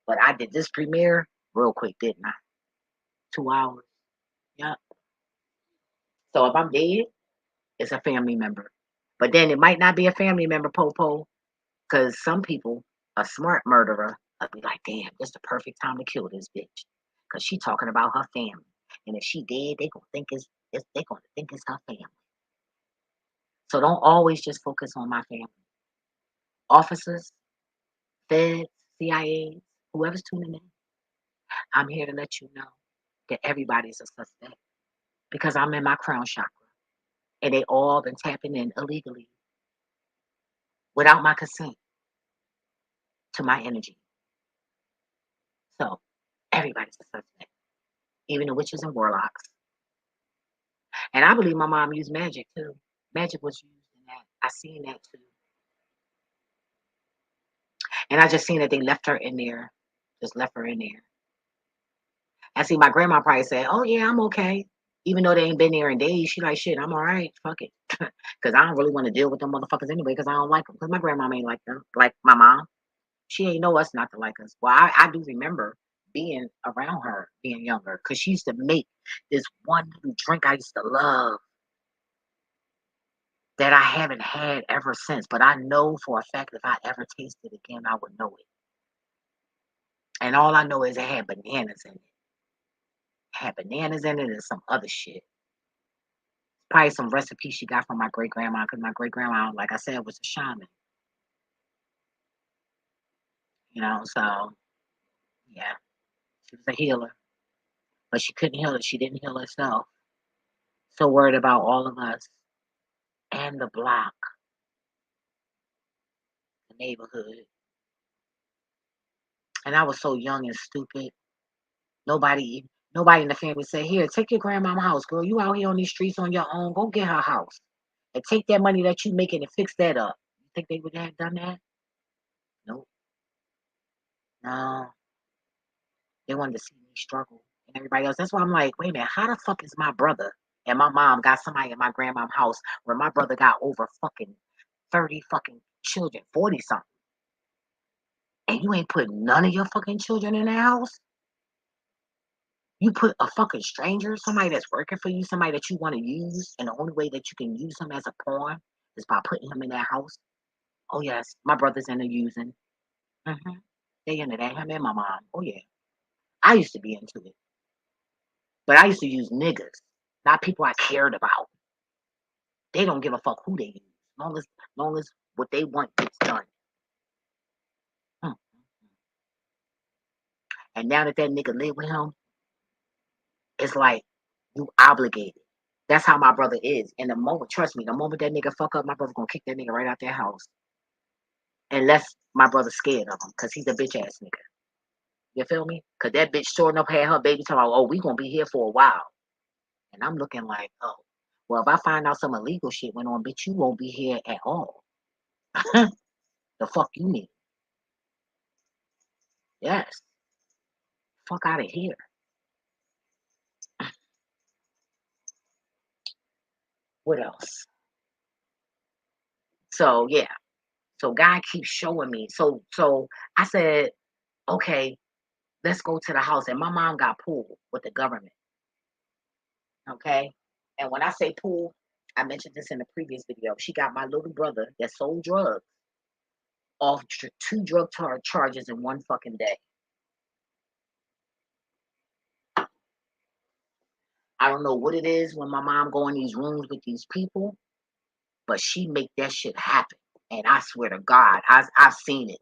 But I did this premiere real quick, didn't I? 2 hours. Yep. So if I'm dead, it's a family member. But then it might not be a family member, Popo, because some people, a smart murderer, will be like, damn, this is the perfect time to kill this bitch. Because she talking about her family. And if she dead, they gonna think they gonna think it's her family. So don't always just focus on my family. Officers, feds, CIA, whoever's tuning in, I'm here to let you know that everybody's a suspect because I'm in my crown chakra and they all been tapping in illegally without my consent to my energy. So everybody's a suspect, even the witches and warlocks. And I believe my mom used magic too. Magic was used in that. I seen that too. And I just seen that they left her in there, just left her in there. I see my grandma probably say, "Oh yeah, I'm okay." Even though they ain't been there in days, she like, "Shit, I'm all right. Fuck it." Because I don't really want to deal with them motherfuckers anyway because I don't like them. Because my grandma ain't like them. Like my mom, she ain't know us not to like us. Well, I do remember being around her, being younger, because she used to make this one little drink I used to love that I haven't had ever since. But I know for a fact if I ever taste it again, I would know it. And all I know is it had bananas in it. Had bananas in it and some other shit. Probably some recipe she got from my great grandma, because my great grandma, like I said, was a shaman, you know. So yeah, she was a healer, but she couldn't heal it. She didn't heal herself. So worried about all of us and the block, the neighborhood. And I was so young and stupid. Nobody, nobody in the family said, "Here, take your grandmama house, girl. You out here on these streets on your own. Go get her house and take that money that you making and fix that up." You think they would have done that? Nope. No. They wanted to see me struggle and everybody else. That's why I'm like, wait a minute, how the fuck is my brother and my mom got somebody in my grandma's house where my brother got over fucking 30 fucking children, 40 something, and you ain't put none of your fucking children in that house? You put a fucking stranger, somebody that's working for you, somebody that you want to use, and the only way that you can use him as a pawn is by putting him in that house. Oh yes, my brother's into using. Mm-hmm. They into that, him and my mom. Oh yeah. I used to be into it. But I used to use niggas, not people I cared about. They don't give a fuck who they use, long as what they want gets done. Mm. And now that that nigga live with him, it's like you obligated. That's how my brother is. And the moment, trust me, the moment that nigga fuck up, my brother gonna kick that nigga right out their house. Unless my brother's scared of him, cause he's a bitch ass nigga. You feel me? Cause that bitch sure enough had her baby talking about, oh, we gonna be here for a while. And I'm looking like, oh, well, if I find out some illegal shit went on, bitch, you won't be here at all. The fuck you mean? Yes. Fuck out of here. What else? So yeah. So God keeps showing me. So I said, Okay, let's go to the house. And my mom got pulled with the government. Okay. And when I say pulled, I mentioned this in the previous video. She got my little brother that sold drugs off two drug charges in one fucking day. I don't know what it is when my mom go in these rooms with these people, but she make that shit happen. And I swear to God, I've seen it.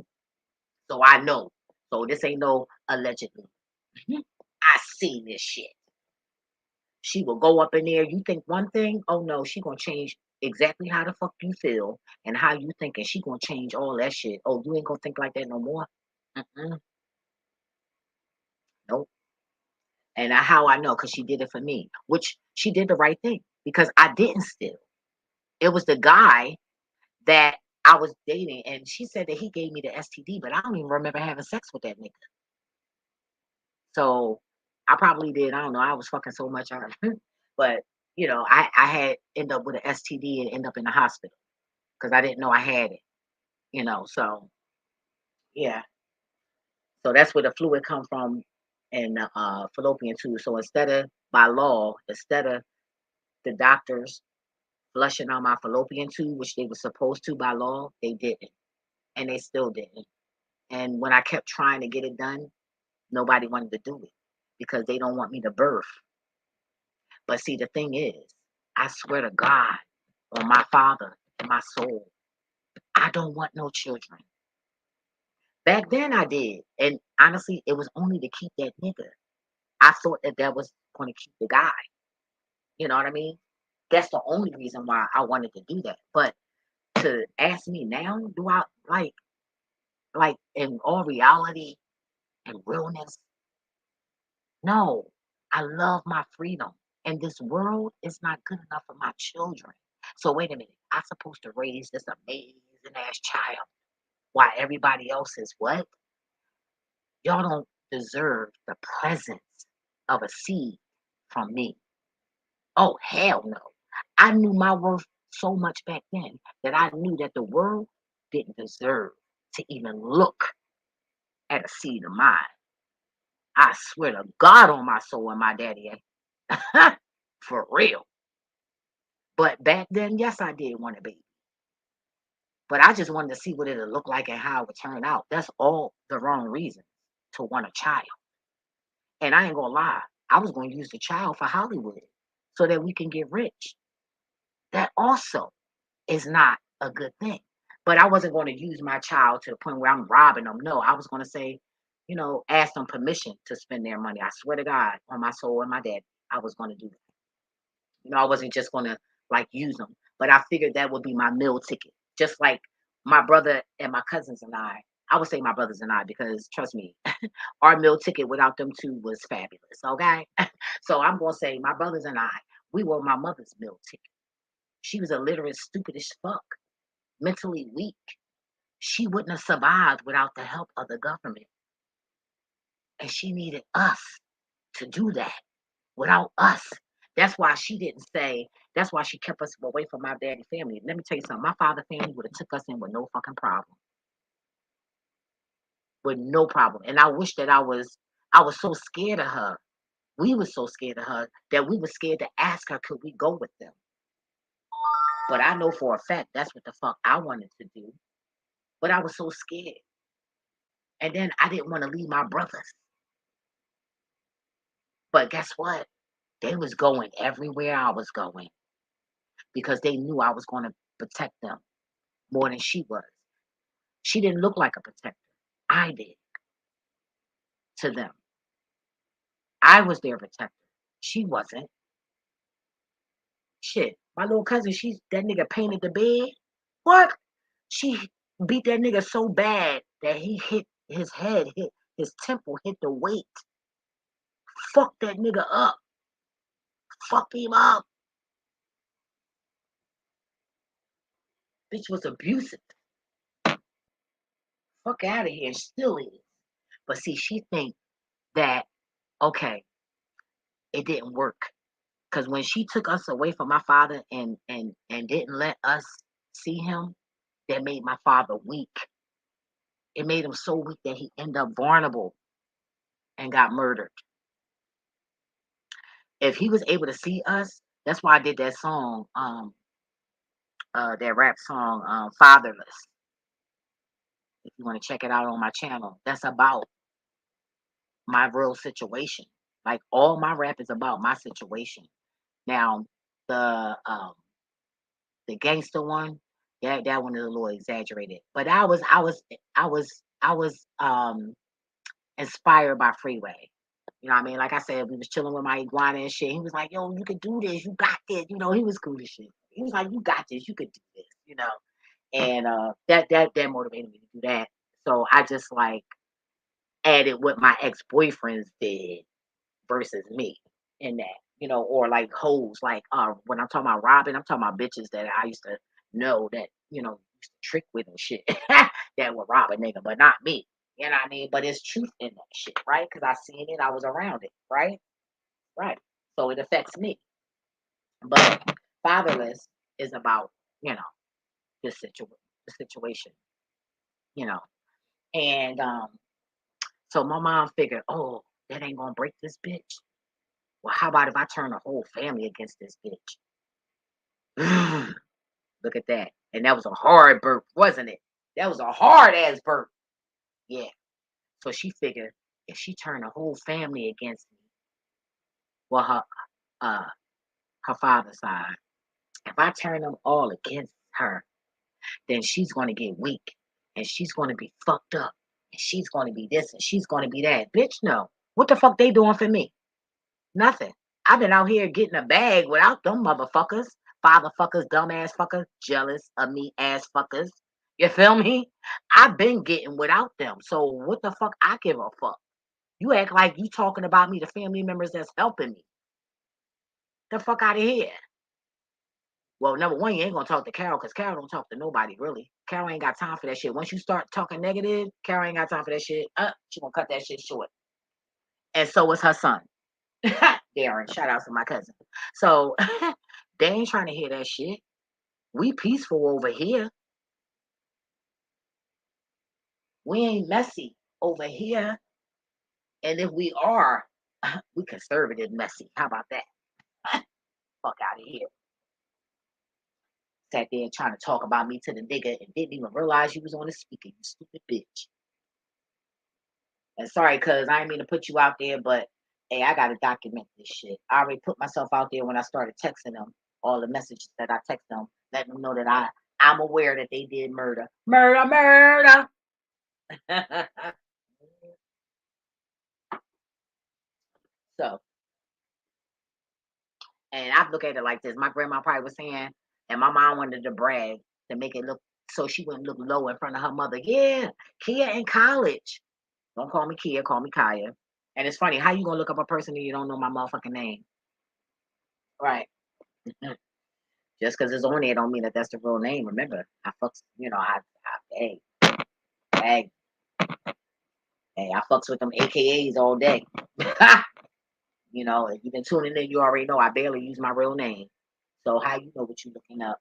So I know. So this ain't no allegedly. I seen this shit. She will go up in there. You think one thing? Oh no, she gonna change exactly how the fuck you feel and how you think, and she gonna change all that shit. Oh, you ain't gonna think like that no more. Mm-mm, nope. And how I know? Because she did it for me, which she did the right thing because I didn't steal. It was the guy that I was dating, and she said that he gave me the STD, but I don't even remember having sex with that nigga. So I probably did. I don't know. I was fucking so much on, but I had end up with an STD and end up in the hospital because I didn't know I had it. So yeah. So that's where the fluid come from, and the fallopian tube. So by law, instead of the doctors flushing out my fallopian tube, which they were supposed to by law, they didn't, and they still didn't. And when I kept trying to get it done, nobody wanted to do it because they don't want me to birth. But see, the thing is, I swear to God, on my father and my soul, I don't want no children. Back then I did. And honestly, it was only to keep that nigga. I thought that was going to keep the guy. You know what I mean? That's the only reason why I wanted to do that. But to ask me now, do I like in all reality and realness? No. I love my freedom. And this world is not good enough for my children. So wait a minute. I'm supposed to raise this amazing ass child while everybody else is what? Y'all don't deserve the presence of a seed from me. Oh, hell no. I knew my worth so much back then that I knew that the world didn't deserve to even look at a seed of mine. I swear to God on my soul and my daddy. For real. But back then, yes, I did want a baby. But I just wanted to see what it would look like and how it would turn out. That's all the wrong reason to want a child. And I ain't gonna lie, I was gonna use the child for Hollywood so that we can get rich. That also is not a good thing. But I wasn't going to use my child to the point where I'm robbing them. No, I was going to say, ask them permission to spend their money. I swear to God, on my soul and my dad, I was going to do that. I wasn't just going to like use them, but I figured that would be my meal ticket. Just like my brother and my cousins and I would say my brothers and I, because trust me, our meal ticket without them two was fabulous. Okay. So I'm going to say my brothers and we were my mother's meal ticket. She was illiterate, stupid as fuck, mentally weak. She wouldn't have survived without the help of the government. And she needed us to do that. Without us. That's why she didn't say, that's why she kept us away from my daddy family. Let me tell you something. My father family would have took us in with no fucking problem. With no problem. And I wish that I was so scared of her. We were so scared of her that we were scared to ask her, could we go with them? But I know for a fact that's what the fuck I wanted to do. But I was so scared. And then I didn't want to leave my brothers. But guess what? They was going everywhere I was going because they knew I was going to protect them more than she was. She didn't look like a protector. I did to them. I was their protector. She wasn't. Shit. My little cousin, that nigga painted the bed. What? She beat that nigga so bad that he hit his head, hit his temple, hit the weight. Fuck that nigga up. Fuck him up. Bitch was abusive. Fuck out of here. Still is. But see, she think that, okay, it didn't work. Because when she took us away from my father and didn't let us see him, that made my father weak. It made him so weak that he ended up vulnerable and got murdered. If he was able to see us, that's why I did that song, that rap song, Fatherless. If you want to check it out on my channel, that's about my real situation. Like all my rap is about my situation. Now, the um the gangster one, that one is a little exaggerated. But I was inspired by Freeway. You know what I mean? Like I said, we was chilling with my iguana and shit. He was like, "Yo, you could do this. You got this." You know, he was cool as shit. He was like, "You got this. You could do this." You know, and that motivated me to do that. So I just like added what my ex boyfriends did versus me in that. You know, or like hoes. Like when I'm talking about robbing, I'm talking about bitches that I used to know that used to trick with and shit that would rob a nigga, but not me. You know what I mean? But it's truth in that shit, right? Because I seen it, I was around it, right? Right. So it affects me. But fatherless is about, you know, the situation, you know. And so my mom figured, oh, that ain't gonna break this bitch. Well, how about if I turn the whole family against this bitch? Look at that. And that was a hard burp, wasn't it? That was a hard ass burp. Yeah. So she figured if she turned the whole family against me, well, uh her father's side, if I turn them all against her, then she's gonna get weak and she's gonna be fucked up and she's gonna be this and she's gonna be that. Bitch, no. What the fuck they doing for me? Nothing. I've been out here getting a bag without them motherfuckers. Father fuckers, dumbass fuckers, jealous of me ass fuckers. You feel me? I've been getting without them. So what the fuck I give a fuck? You act like you talking about me, the family members that's helping me. The fuck out of here. Well, number one, you ain't gonna talk to Carol because Carol don't talk to nobody really. Carol ain't got time for that shit. Once you start talking negative, Carol ain't got time for that shit. She gonna cut that shit short. And so is her son. Darren, shout out to my cousin. So they ain't trying to hear that shit. We peaceful over here. We ain't messy over here. And if we are, we conservative messy. How about that? Fuck out of here. Sat there trying to talk about me to the nigga and didn't even realize you was on the speaker, you stupid bitch. And sorry, cuz I didn't mean to put you out there, but hey, I gotta document this shit. I already put myself out there when I started texting them, all the messages that I text them, letting them know that I'm aware that they did murder. Murder, murder. So, and I look at it like this. My grandma probably was saying, and my mom wanted to brag to make it look so she wouldn't look low in front of her mother. Yeah, Kia in college. Don't call me Kia, call me Kaya. And it's funny, how you gonna look up a person and you don't know my motherfucking name? Right. Just because it's on there don't mean that that's the real name. Remember, I fucks, hey, hey, hey, I fucks with them AKAs all day. If you've been tuning in, you already know I barely use my real name. So how you know what you looking up?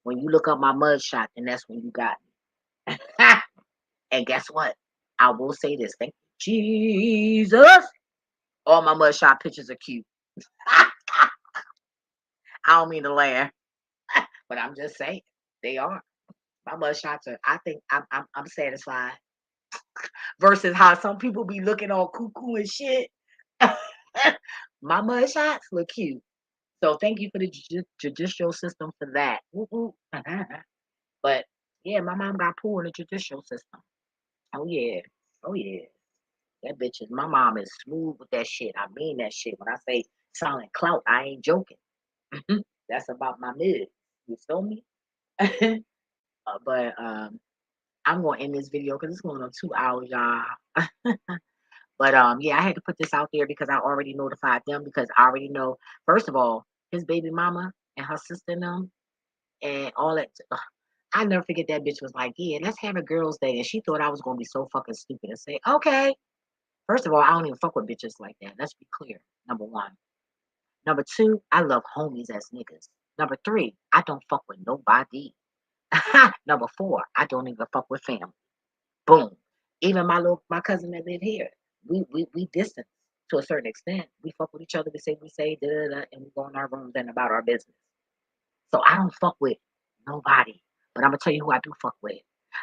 When you look up my mud shot, then that's when you got me. And guess what? I will say this. Thank you, Jesus. All my mud shot pictures are cute. I don't mean to laugh, but I'm just saying they are. My mud shots are. I think I'm satisfied. Versus how some people be looking all cuckoo and shit. My mud shots look cute. So thank you for the judicial system for that. Woo-woo. But yeah, my mom got pulled in the judicial system. Oh yeah. Oh yeah. That bitch is my mom is smooth with that shit. I mean that shit. When I say silent clout, I ain't joking. That's about my mid. You feel me? But I'm gonna end this video because it's going on 2 hours, y'all. But yeah, I had to put this out there because I already notified them because I already know. First of all, his baby mama and her sister and them and all that. I never forget that bitch was like, "Yeah, let's have a girls' day," and she thought I was gonna be so fucking stupid and say, "Okay." First of all, I don't even fuck with bitches like that. Let's be clear. Number one. Number two, I love homies as niggas. Number three, I don't fuck with nobody. Number four, I don't even fuck with family. Boom. Even my cousin that live here, we distant to a certain extent. We fuck with each other. We say, da, da, da, and we go in our rooms and about our business. So I don't fuck with nobody. But I'm gonna tell you who I do fuck with.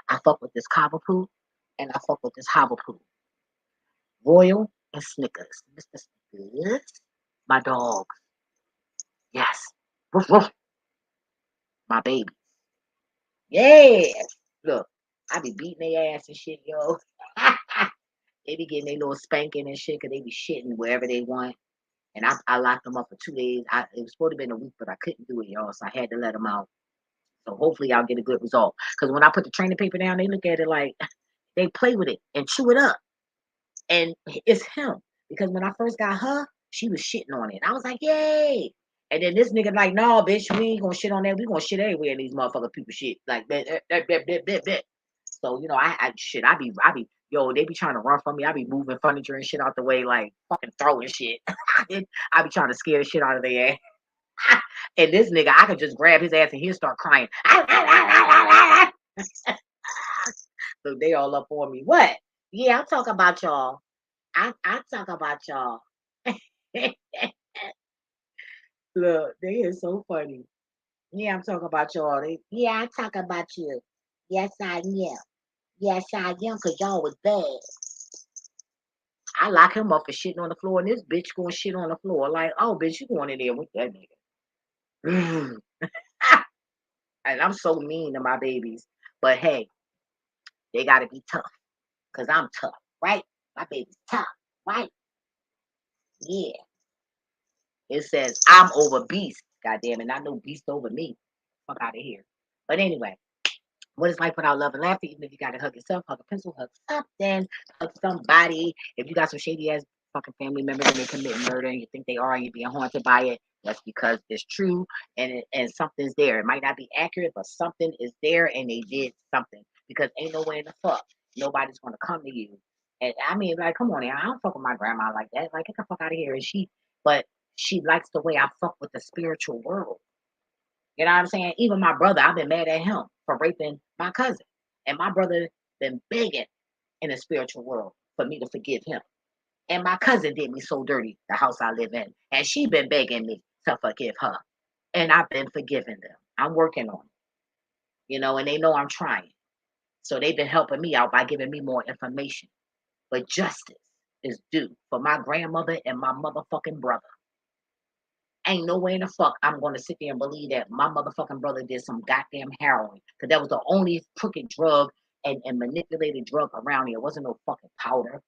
I fuck with this Cavapoo and I fuck with this Havapoo. Royal and Snickers. Mr. Snickers, my dog. Yes. Woof, woof, my baby. Yes. Look, I be beating their ass and shit, yo. They be getting their little spanking and shit because they be shitting wherever they want. And I locked them up for 2 days. It was supposed to be a week, but I couldn't do it, y'all. So I had to let them out. So hopefully I'll get a good result. Because when I put the training paper down, they look at it like they play with it and chew it up. And it's him. Because when I first got her, she was shitting on it. I was like, yay. And then this nigga like, no, bitch, we ain't gonna shit on that. We gonna shit everywhere in these motherfucking people shit. Like that. So, I be, yo, they be trying to run from me. I be moving furniture and shit out the way, like fucking throwing shit. I be trying to scare the shit out of their ass. And this nigga, I could just grab his ass and he'll start crying. So they all up on me. What? Yeah, I'm talking about y'all. I talk about y'all. Look, they is so funny. Yeah, I'm talking about y'all. Yeah, I talk about you. Yes, I am. Yes, I am, because y'all was bad. I lock him up for shitting on the floor, and this bitch going shit on the floor. Like, oh, bitch, you going in there with that nigga. And I'm so mean to my babies. But hey, they got to be tough, because I'm tough, right? My baby's tough, right? Yeah. It says, I'm over beast. God damn it. Not no beast over me. Fuck out of here. But anyway. What is life without love and laughter? Even if you gotta hug yourself, hug a pencil, hug something, hug somebody. If you got some shady ass fucking family members and they commit murder and you think they are and you're being haunted by it, that's because it's true and something's there. It might not be accurate, but something is there and they did something. Because ain't no way in the fuck nobody's gonna come to you. And I mean, like, come on now, I don't fuck with my grandma like that. Like, get the fuck out of here. But she likes the way I fuck with the spiritual world. You know what I'm saying? Even my brother, I've been mad at him for raping my cousin. And my brother been begging in the spiritual world for me to forgive him. And my cousin did me so dirty, the house I live in. And she been begging me to forgive her. And I've been forgiving them. I'm working on it. And they know I'm trying. So they've been helping me out by giving me more information. But justice is due for my grandmother and my motherfucking brother. Ain't no way in the fuck I'm going to sit there and believe that my motherfucking brother did some goddamn heroin. Because that was the only crooked drug and manipulated drug around here. It wasn't no fucking powder.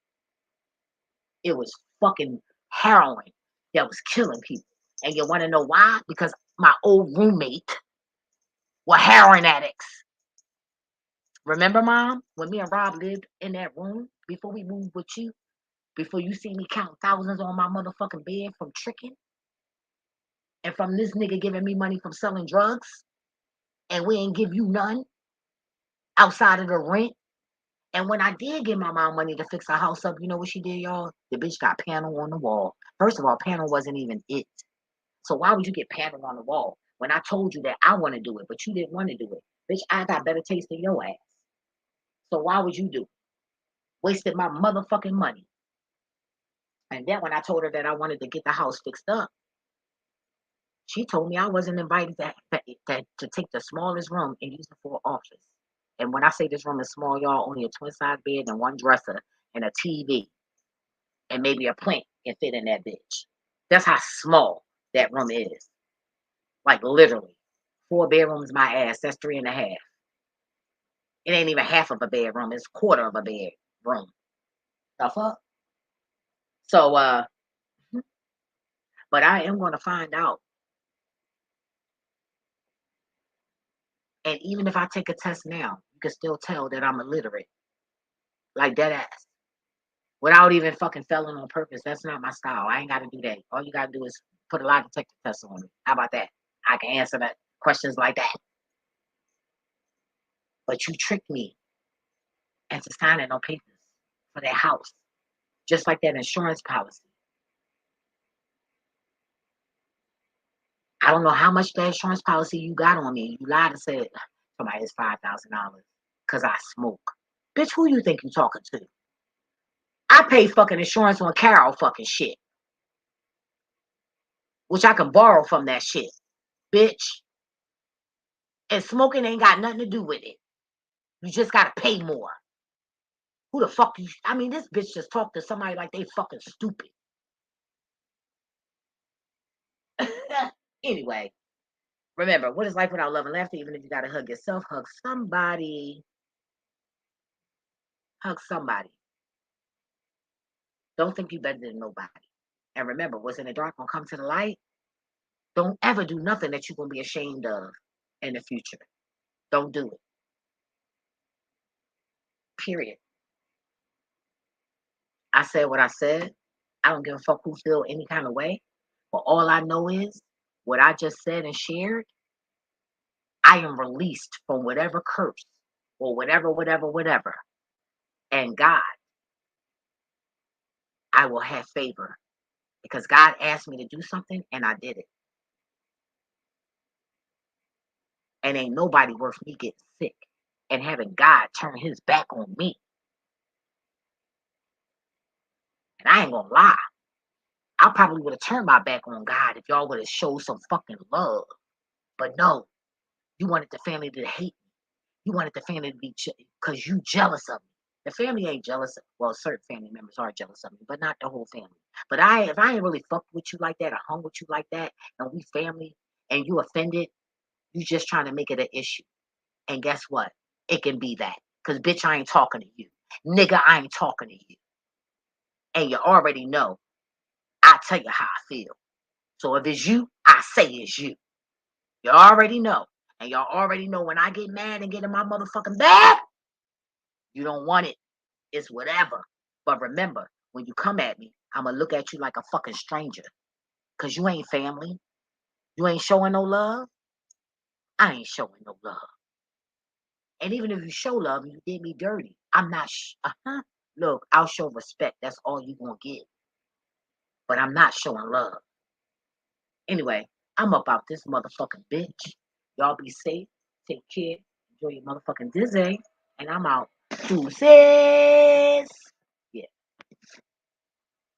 It was fucking heroin that was killing people. And you want to know why? Because my old roommate were heroin addicts. Remember, Mom, when me and Rob lived in that room before we moved with you? Before you see me count thousands on my motherfucking bed from tricking? And from this nigga giving me money from selling drugs? And we ain't give you none outside of the rent. And when I did give my mom money to fix her house up, you know what she did, y'all? The bitch got panel on the wall. First of all, panel wasn't even it. So why would you get panel on the wall when I told you that I want to do it, but you didn't want to do it? Bitch, I got better taste than your ass. So why would you do it? Wasted my motherfucking money. And then when I told her that I wanted to get the house fixed up, she told me I wasn't invited to take the smallest room and use it for an office. And when I say this room is small, y'all, only a twin size bed and one dresser and a TV and maybe a plant can fit in that bitch. That's how small that room is. Like literally. 4 bedrooms, my ass. That's 3.5. It ain't even half of a bedroom. It's a quarter of a bedroom. The fuck? So, but I am going to find out. And even if I take a test now, you can still tell that I'm illiterate. Like dead ass. Without even fucking failing on purpose. That's not my style. I ain't got to do that. All you got to do is put a lie detector test on me. How about that? I can answer that questions like that. But you tricked me into signing on papers for that house. Just like that insurance policy. I don't know how much that insurance policy you got on me. You lied and said somebody is $5,000 because I smoke. Bitch, who you think you talking to? I pay fucking insurance on Carol fucking shit, which I can borrow from that shit, bitch. And smoking ain't got nothing to do with it. You just gotta pay more. Who the fuck you? I mean, this bitch just talked to somebody like they fucking stupid. Anyway, remember, what is life without love and laughter? Even if you gotta hug yourself, hug somebody. Hug somebody. Don't think you better than nobody. And remember, what's in the dark gonna come to the light. Don't ever do nothing that you're gonna be ashamed of in the future. Don't do it. Period. I said what I said. I don't give a fuck who feel any kind of way. But all I know is what I just said and shared, I am released from whatever curse or whatever. And God, I will have favor because God asked me to do something and I did it. And ain't nobody worth me getting sick and having God turn his back on me. And I ain't gonna lie. I probably would have turned my back on God if y'all would have showed some fucking love. But no, you wanted the family to hate me. You wanted the family to be because you jealous of me. The family ain't jealous. Well, certain family members are jealous of me, but not the whole family. But if I ain't really fucked with you like that or hung with you like that, and we family, and you offended, you just trying to make it an issue. And guess what? It can be that. Because, bitch, I ain't talking to you. Nigga, I ain't talking to you. And you already know. I tell you how I feel. So if it's you, I say it's you. You already know. And y'all already know when I get mad and get in my motherfucking bag, you don't want it. It's whatever. But remember, when you come at me, I'm going to look at you like a fucking stranger. Because you ain't family. You ain't showing no love. I ain't showing no love. And even if you show love and you did me dirty, I'm not. Look, I'll show respect. That's all you going to get. But I'm not showing love. Anyway, I'm about this motherfucking bitch. Y'all be safe. Take care. Enjoy your motherfucking dizzy. And I'm out. Deuces.